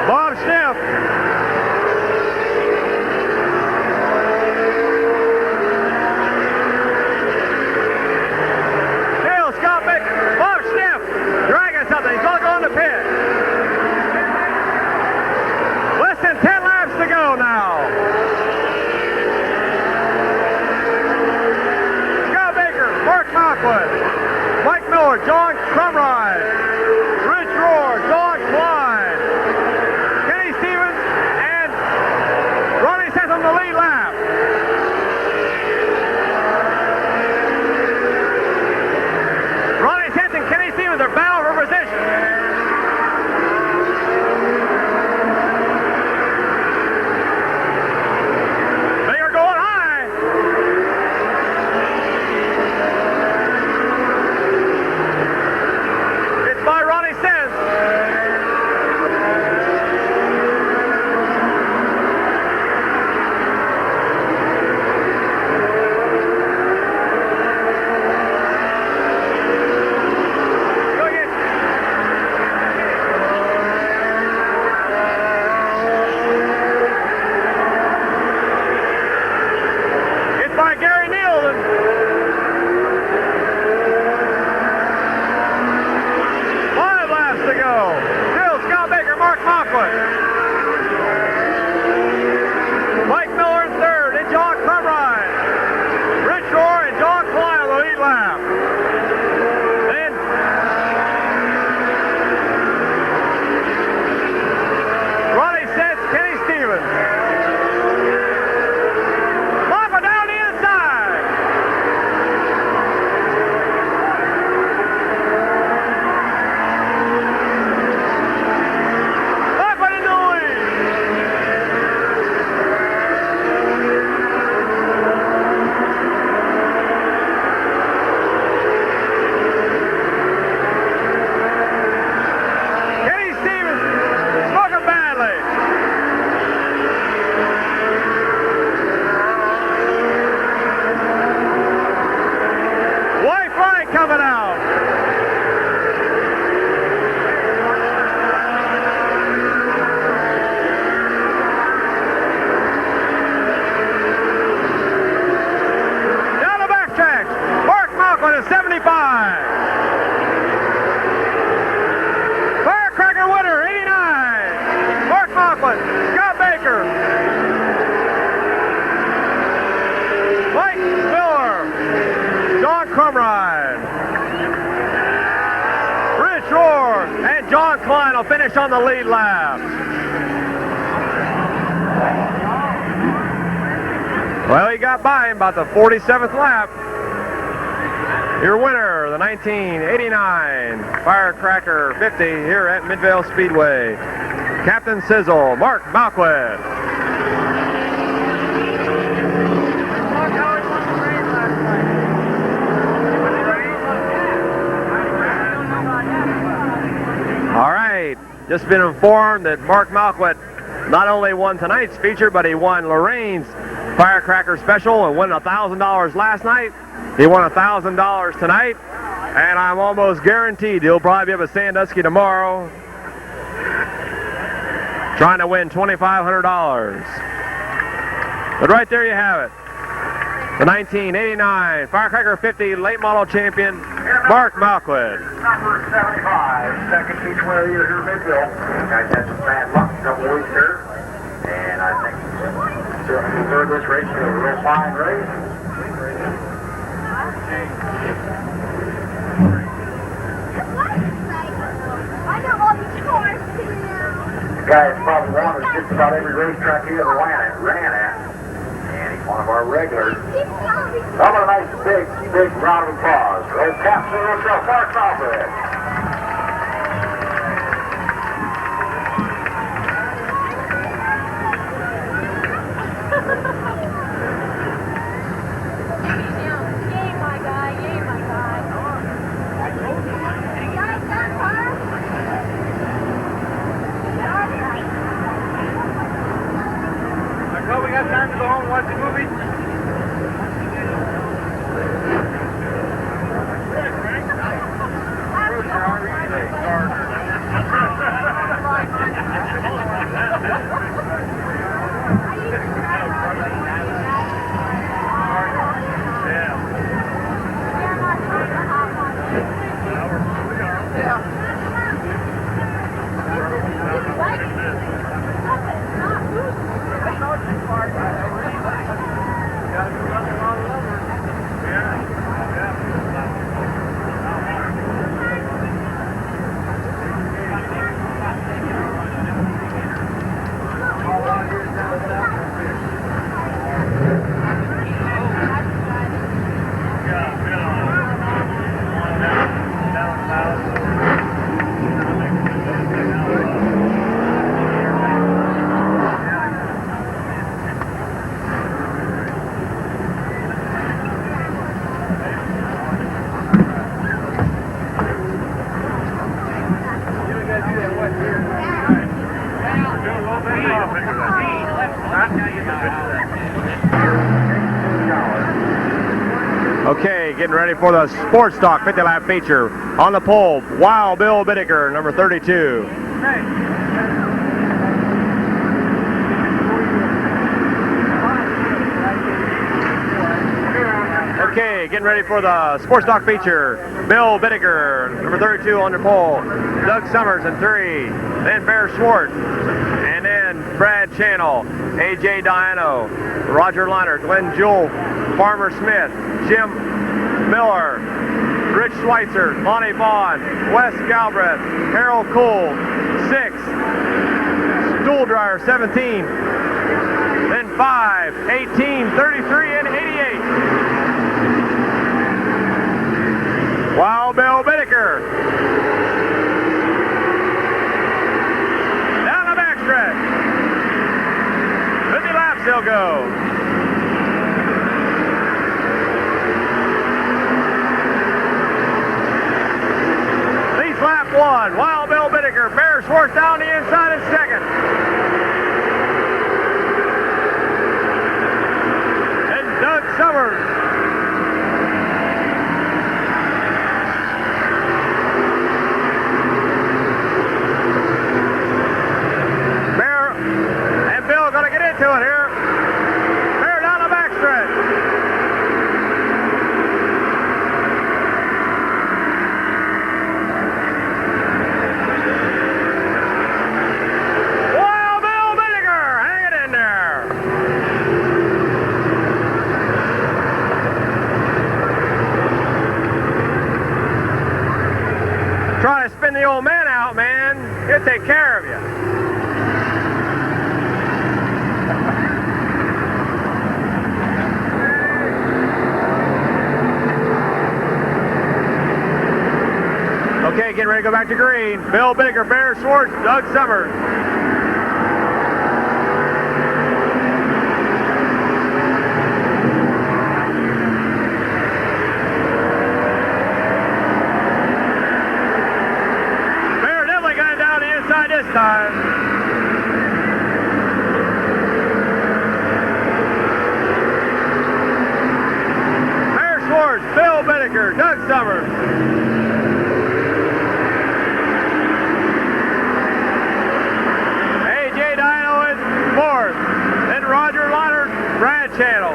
Bob Sniff. Dale Scott Baker. Bob Sniff dragging something. He's going to go in the pit. Less than 10 laps to go now. Mike Miller, John Cartwright, Rich Rohr, John Klein, Kenny Stevens, and Ronnie Sitz on the lead lap. Ronnie Sitz and Kenny Stevens are battling for position. And John Klein will finish on the lead lap. Well, he got by him about the 47th lap. Your winner, the 1989 Firecracker 50 here at Midvale Speedway. Captain Sizzle, Mark Malquet. All right, just been informed that Mark Malquet not only won tonight's feature, but he won Lorraine's Firecracker Special and won $1,000 last night. He won $1,000 tonight, and I'm almost guaranteed he'll probably be up at Sandusky tomorrow trying to win $2,500. But right there you have it. The 1989 Firecracker 50 late model champion, Mark Malquet. Number 75, second each winner here at Midvale. Guys had some bad luck a couple weeks here, and I think certainly third this race is a real fine race. I know all these cars too. The guy has probably won at just about every racetrack he ever ran at. And he's one of our regulars. How about a nice big round of applause for old Captain himself, Mark Malquet. Yay, my guy. Yay, my guy. Guys, that car? So we got time to go home and watch the movie? Okay, getting ready for the Sports Talk 50 lap feature. On the pole, Wild Bill Bittaker, number 32. Okay, getting ready for the Sports Talk feature. Bill Bittaker, number 32 on the pole. Doug Summers in 3. Then Bear Schwartz. And then Brad Channel, AJ Diano, Roger Liner, Glenn Jewell, Farmer Smith, Jim Miller, Rich Schweitzer, Lonnie Vaughn, Wes Galbraith, Harold Cole, 6. Stool Dryer, 17. Then 5, 18, 33, and 88. Wild Bill Bittaker. Down the backstretch. 50 laps he'll go. Leads lap 1. Wild Bill Bittaker. Bear Schwartz down the inside in second. And Doug Summers. Going to get into it here. Bear down the backstretch. Wild Bill Bittaker, hang it in there. fan out, man. He'll take care of you. Okay, getting ready to go back to green. Bill Baker, Bear Schwartz, Doug Summers. Bear definitely got it down the inside this time. Bear Schwartz, Bill Baker, Doug Summers. Channel.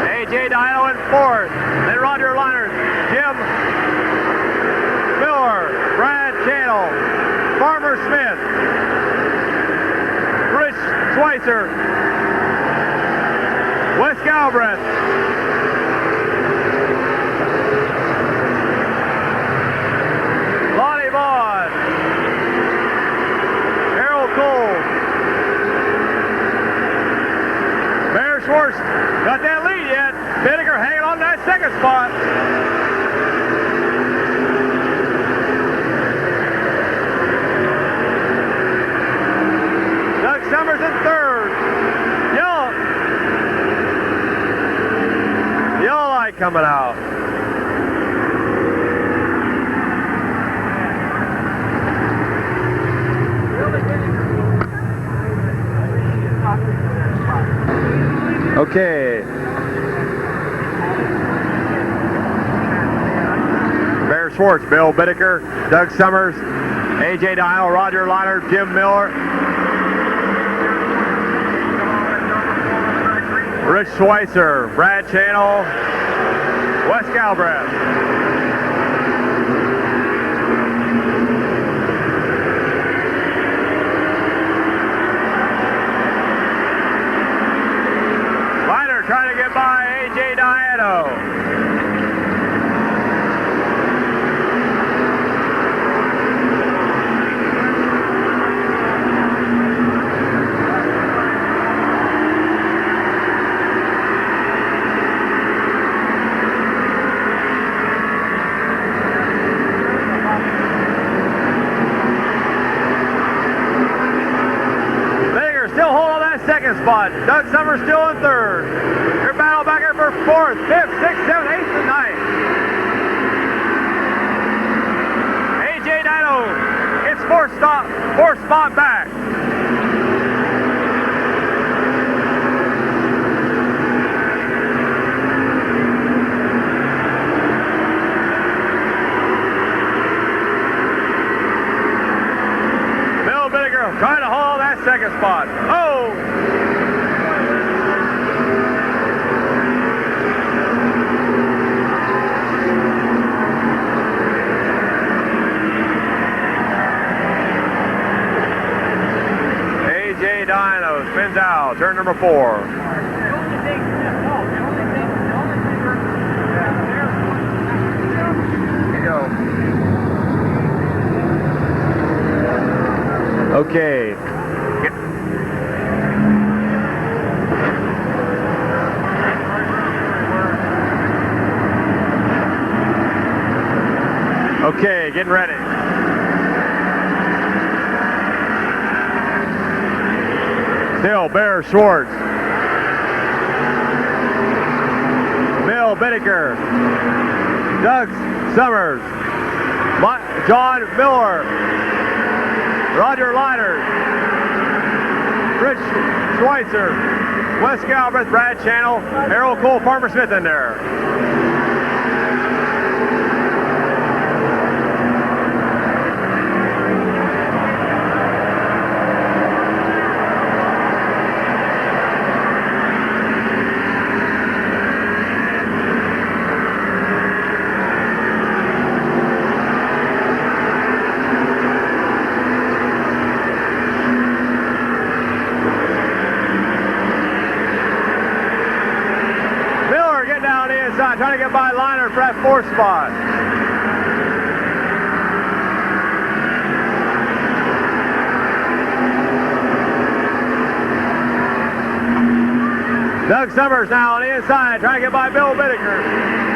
AJ Dino in fourth. Then Roger Liners, Jim Miller, Brad Channel, Farmer Smith, Rich Schweitzer, Wes Galbraith, Lonnie Vaughn, Harold Cole, Bear Schwartz got that lead yet. Binniger hanging on that second spot. Summers in third. Yellow light coming out. Okay. Bear Schwartz, Bill Bittaker, Doug Summers, AJ Dial, Roger Liner, Jim Miller, Rich Schweitzer, Brad Channel, Wes Galbraith. Liner trying to get by AJ Diano. Second spot. Doug Summers still in third. Your battle back here for fourth, fifth, sixth, seventh, eighth, and ninth. AJ Dino gets fourth spot back. Bill Binniger trying to hold that second spot. Oh! AJ Dino spins out, turn number 4. Okay. Okay, getting ready. Still Bear Schwartz. Bill Binniger. Doug Summers. John Miller. Roger Liner. Rich Schweitzer. Wes Galbraith, Brad Channel, Harold Cole, Farmer Smith in there. inside, trying to get by Liner for that 4th spot. Doug Summers now on the inside, trying to get by Bill Whittaker.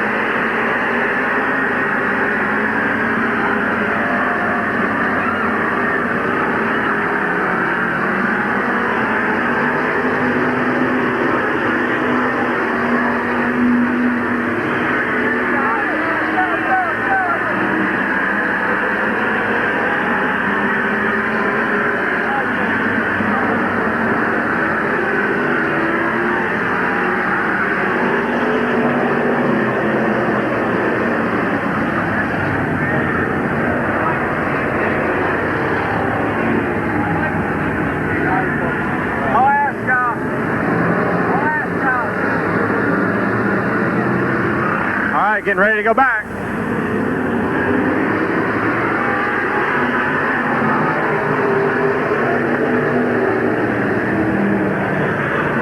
Getting ready to go back.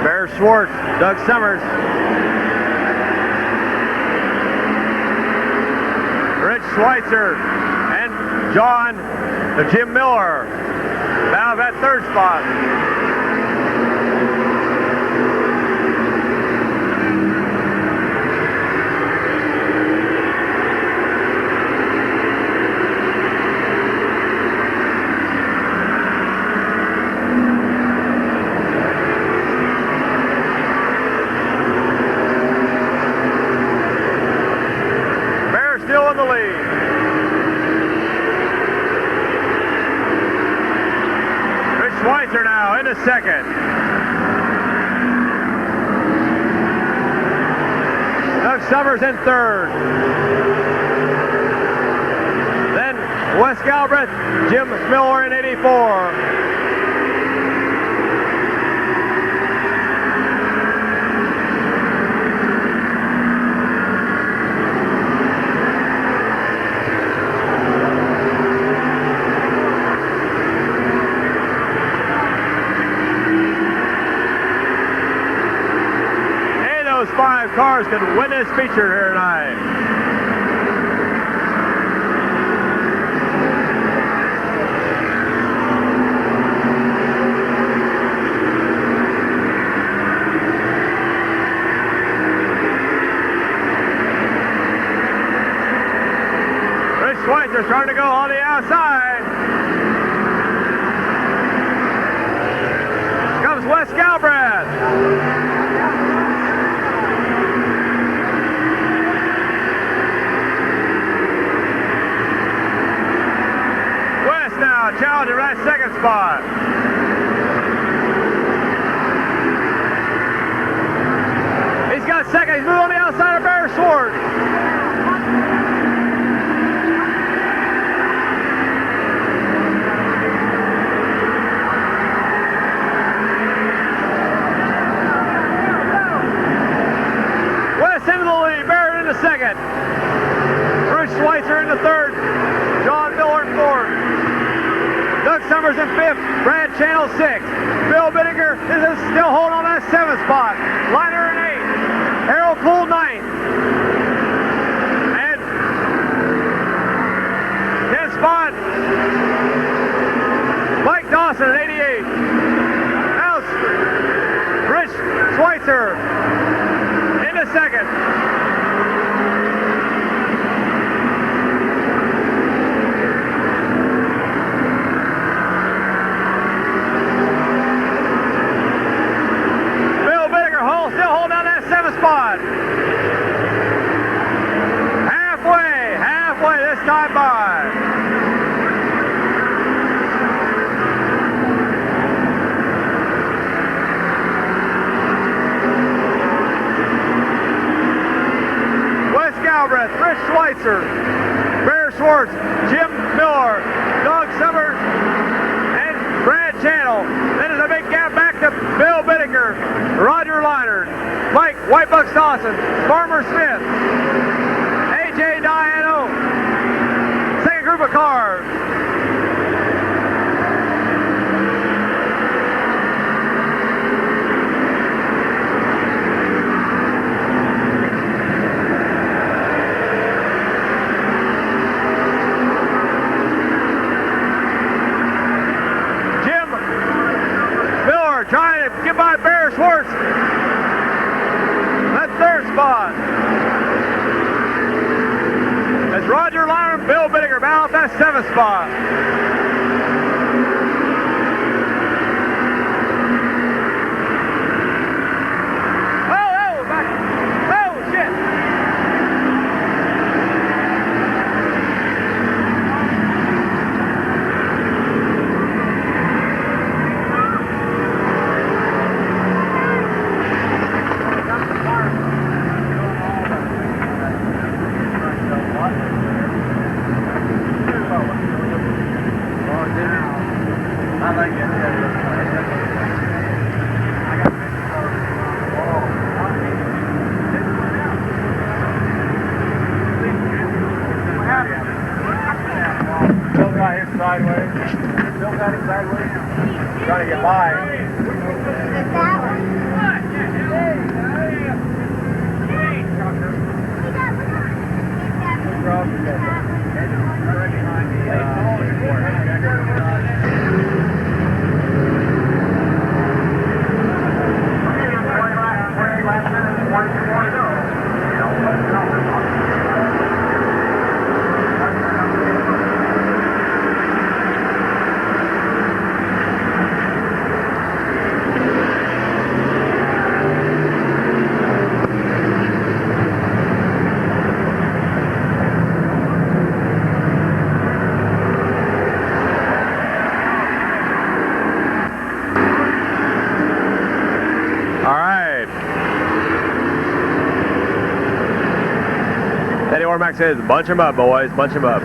Bear Schwartz, Doug Summers. Rich Schweitzer and Jim Miller. Now that 3rd spot. Second. Doug Summers in 3rd. Then Wes Galbraith, Jim Miller in 84. Those 5 cars could win this feature here tonight. Rich Schweitzer starting to go on the outside. Comes Wes Galbraith. Challenger that 2nd spot. He's got 2nd. He's moving on the outside of Bear Schwartz. West into the lead. Bear into 2nd. Bruce Schweitzer into 3rd. John Miller in 4th. Doug Summers in 5th, Brad Channel 6th. Bill Whittaker is still holding on that 7th spot. Liner in 8th. Harold Poole 9th. And 10th spot, Mike Dawson in 88. Now Rich Schweitzer into 2nd. Spot. Halfway this time by. Wes Galbraith, Rich Schweitzer, Bear Schwartz, Jim Miller, Doug Summers, and Brad Channel. Then there's a big gap back to Bill Whittaker, Roger Liner, Mike Whitebucks Dawson, Farmer Smith, A.J. Diano, 2nd group of cars. Nice 7th spot. Sideways. Still got it sideways. Trying to get by. Max says, bunch them up, boys, bunch them up.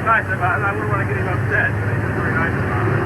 Nice about it. I wouldn't want to get him upset. He's very nice about it.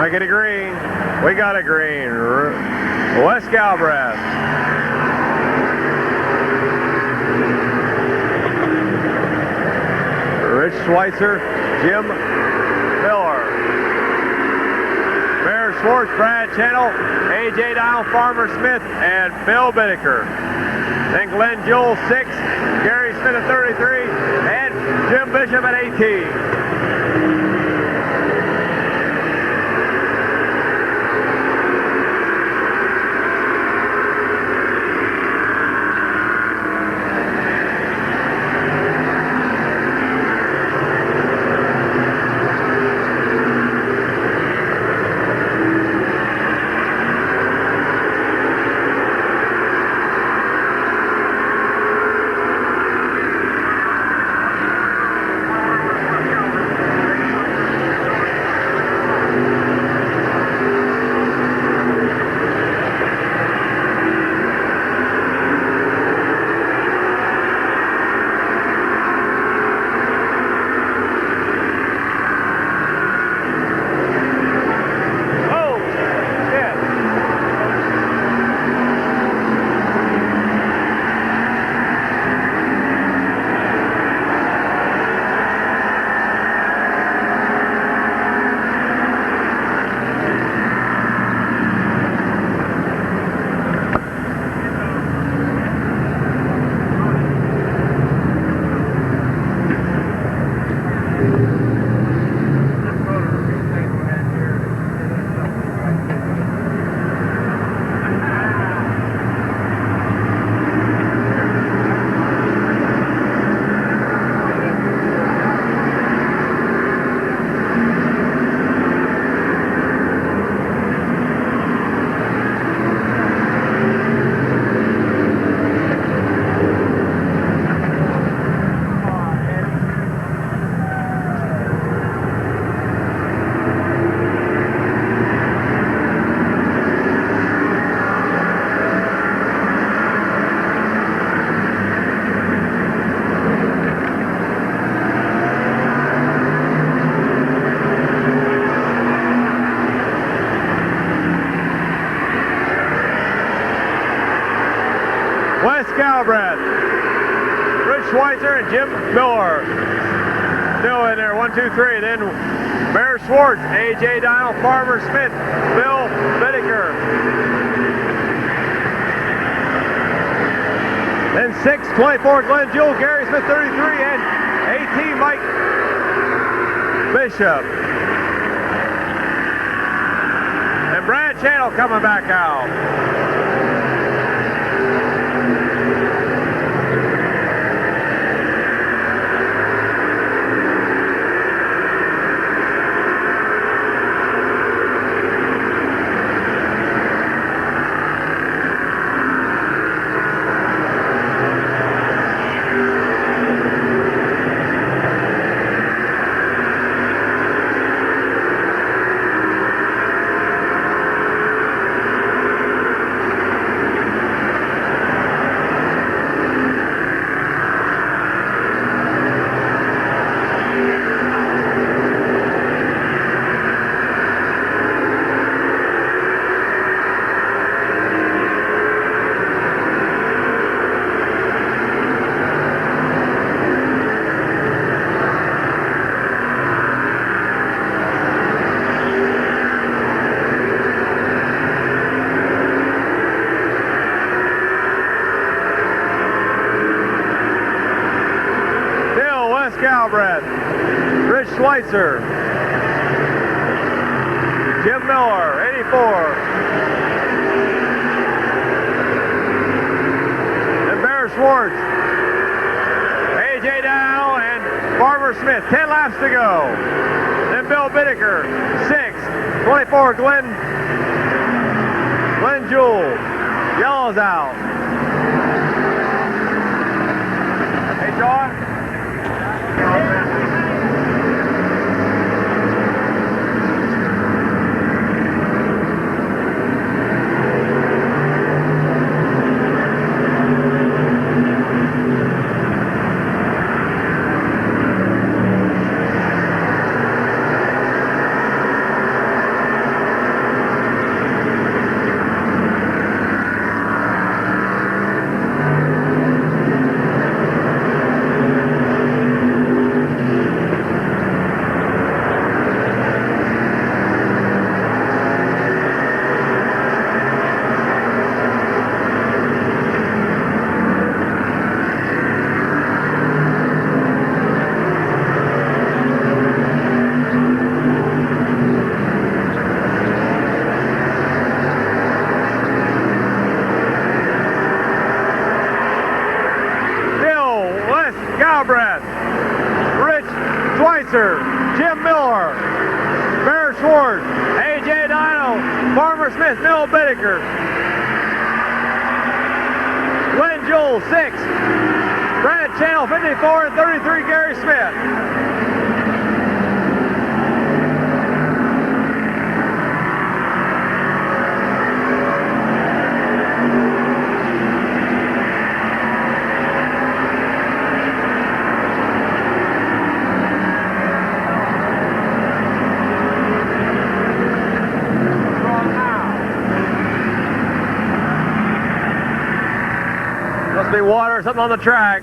I get a green. We got a green. Wes Galbraith. Rich Schweitzer, Jim Miller. Bear Schwartz, Brad Channel, A.J. Dial, Farmer Smith, and Bill Bittaker. Then Glenn Jewell, 6, Gary Smith at 33, and Jim Bishop at 18. Wes Galbraith, Rich Schweitzer, and Jim Miller. Still in there, 1, 2, 3. Then Bear Schwartz, A.J. Dial, Farmer Smith, Bill Bittaker. Then 6, 24, Glenn Jewell, Gary Smith, 33, and 18, Mike Bishop. And Brad Channel coming back out. Galbraith, Rich Schweitzer, Jim Miller, 84. And Bear Schwartz, A.J. Dow, and Farmer Smith. 10 laps to go. Then Bill Bittaker, 6. 24, Glenn Jewell. Yellow's out. Hey, John. Schweitzer, Jim Miller, Bear Schwartz, A.J. Dino, Farmer Smith, Bill Bittaker, Glenn Jewell, 6, Brad Channel, 54 and 33, Gary Smith. Must be water or something on the track.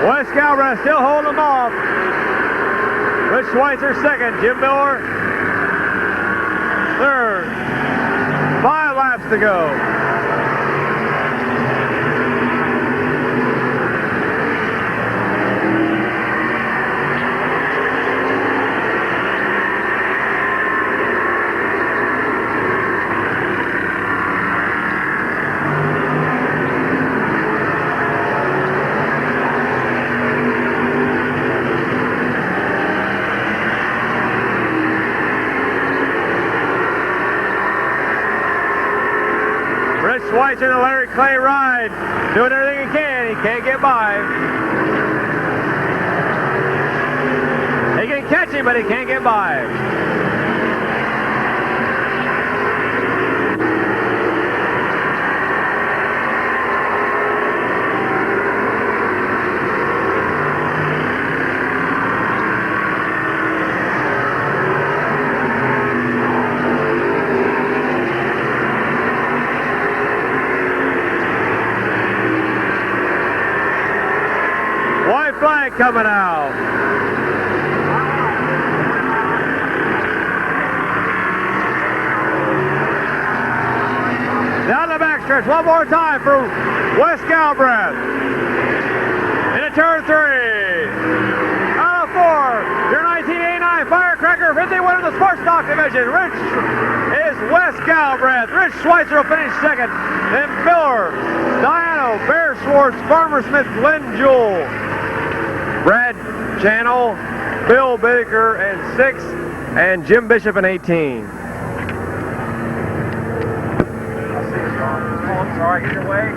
Wes Galbraith still holding them off. Rich Schweitzer second. Jim Miller third. 5 laps to go. Schweitzer and Larry Clay ride, doing everything he can. He can't get by. He can catch him, but he can't get by. Flag coming out. Down the backstretch one more time for Wes Galbraith. Into turn 3. Out of 4. Your 1989 Firecracker 50 winner of the Sports Stock Division. Rich is Wes Galbraith. Rich Schweitzer will finish second. Then Miller, Diano, Bear Schwartz, Farmer Smith, Glenn Jewell, Brad Channel, Bill Baker and 6, and Jim Bishop in 18. I'm sorry, get your way.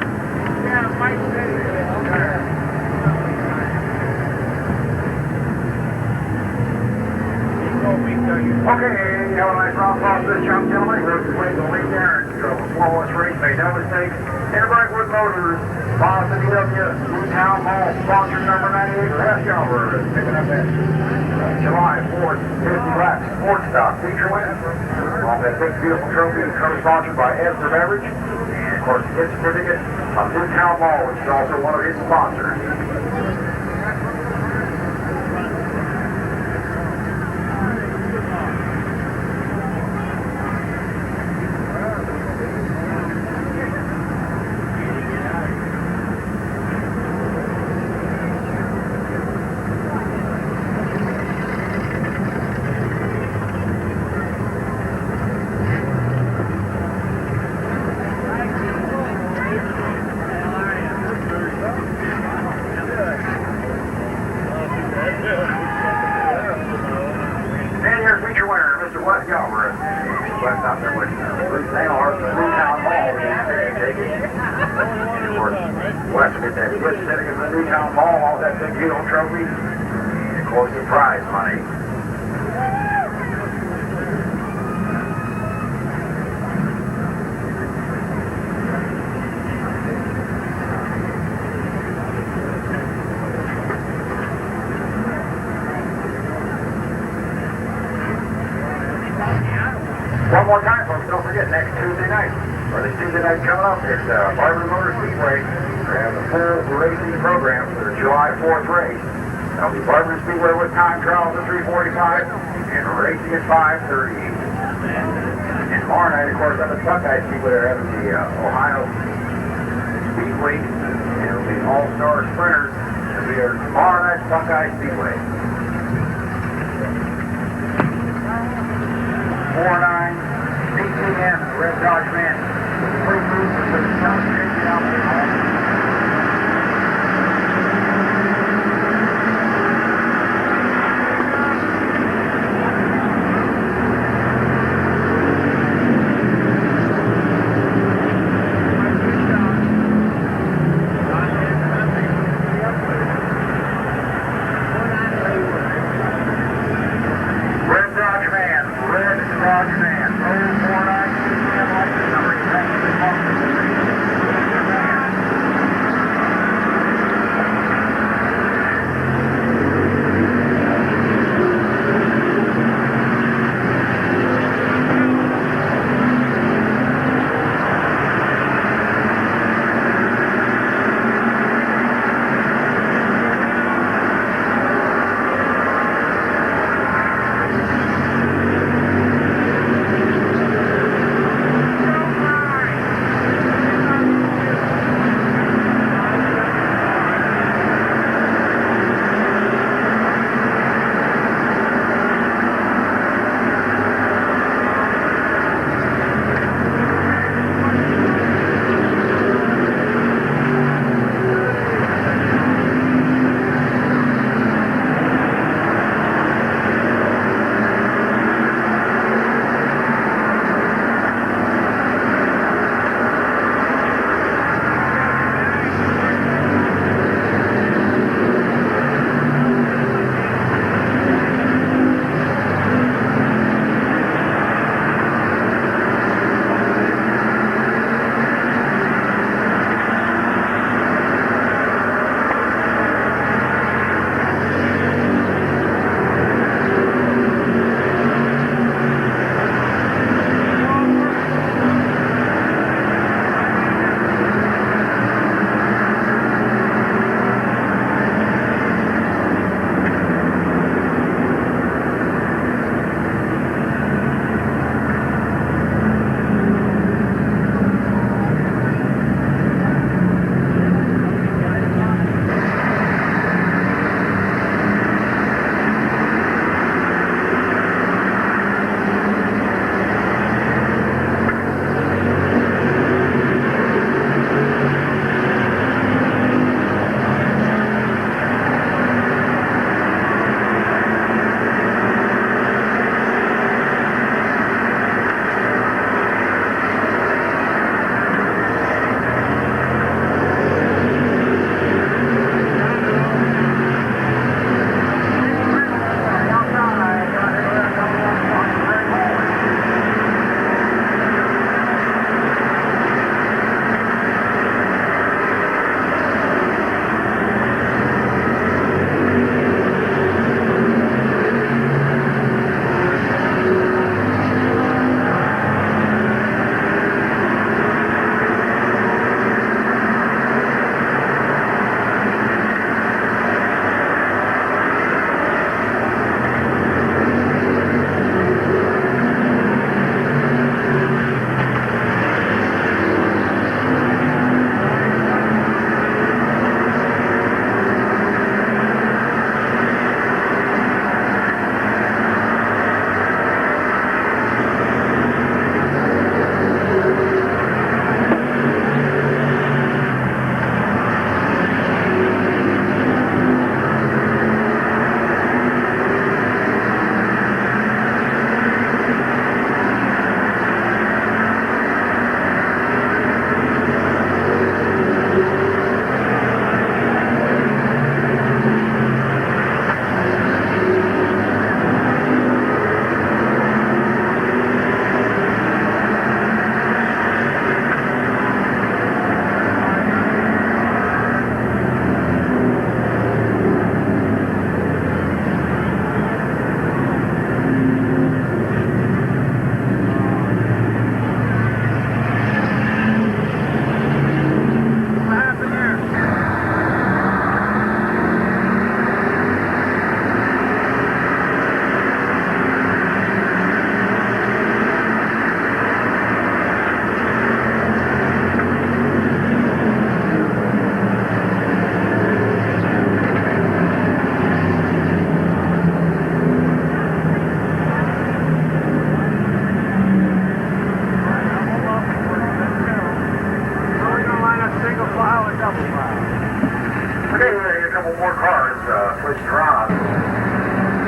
Yeah, Mike said okay, have a nice round off this jump, gentlemen. Here's the way to lead there. Flawless race, made no mistakes. Interbrightwood Motors, Boss and EW, Town Hall, sponsor number 98, Wes Galbraith, picking up that July 4th, 50 laps, sports stock feature win. Off that big, beautiful trophy, co-sponsored by Ezra Beverage. And, of course, the gift certificate of Town Hall, which is also one of his sponsors. Trophy, and of course the prize money. One more time, folks. Don't forget, next Thursday night coming up at Barber Motor Speedway. We're having a full racing program for the July 4th race. That'll be Barber Speedway with time trials at 3:45 and racing at 5:30. And tomorrow night, of course, up at Buckeye Speedway, they're having the Ohio Speedway. And it'll be all-star sprinters. It'll be there tomorrow night at Buckeye Speedway. 4-9, 18M, Red Dodge Man. Free move for the front, changing out the home. Red Dodge Man, 049, 18M, license number. Okay, a couple more cars, push drive.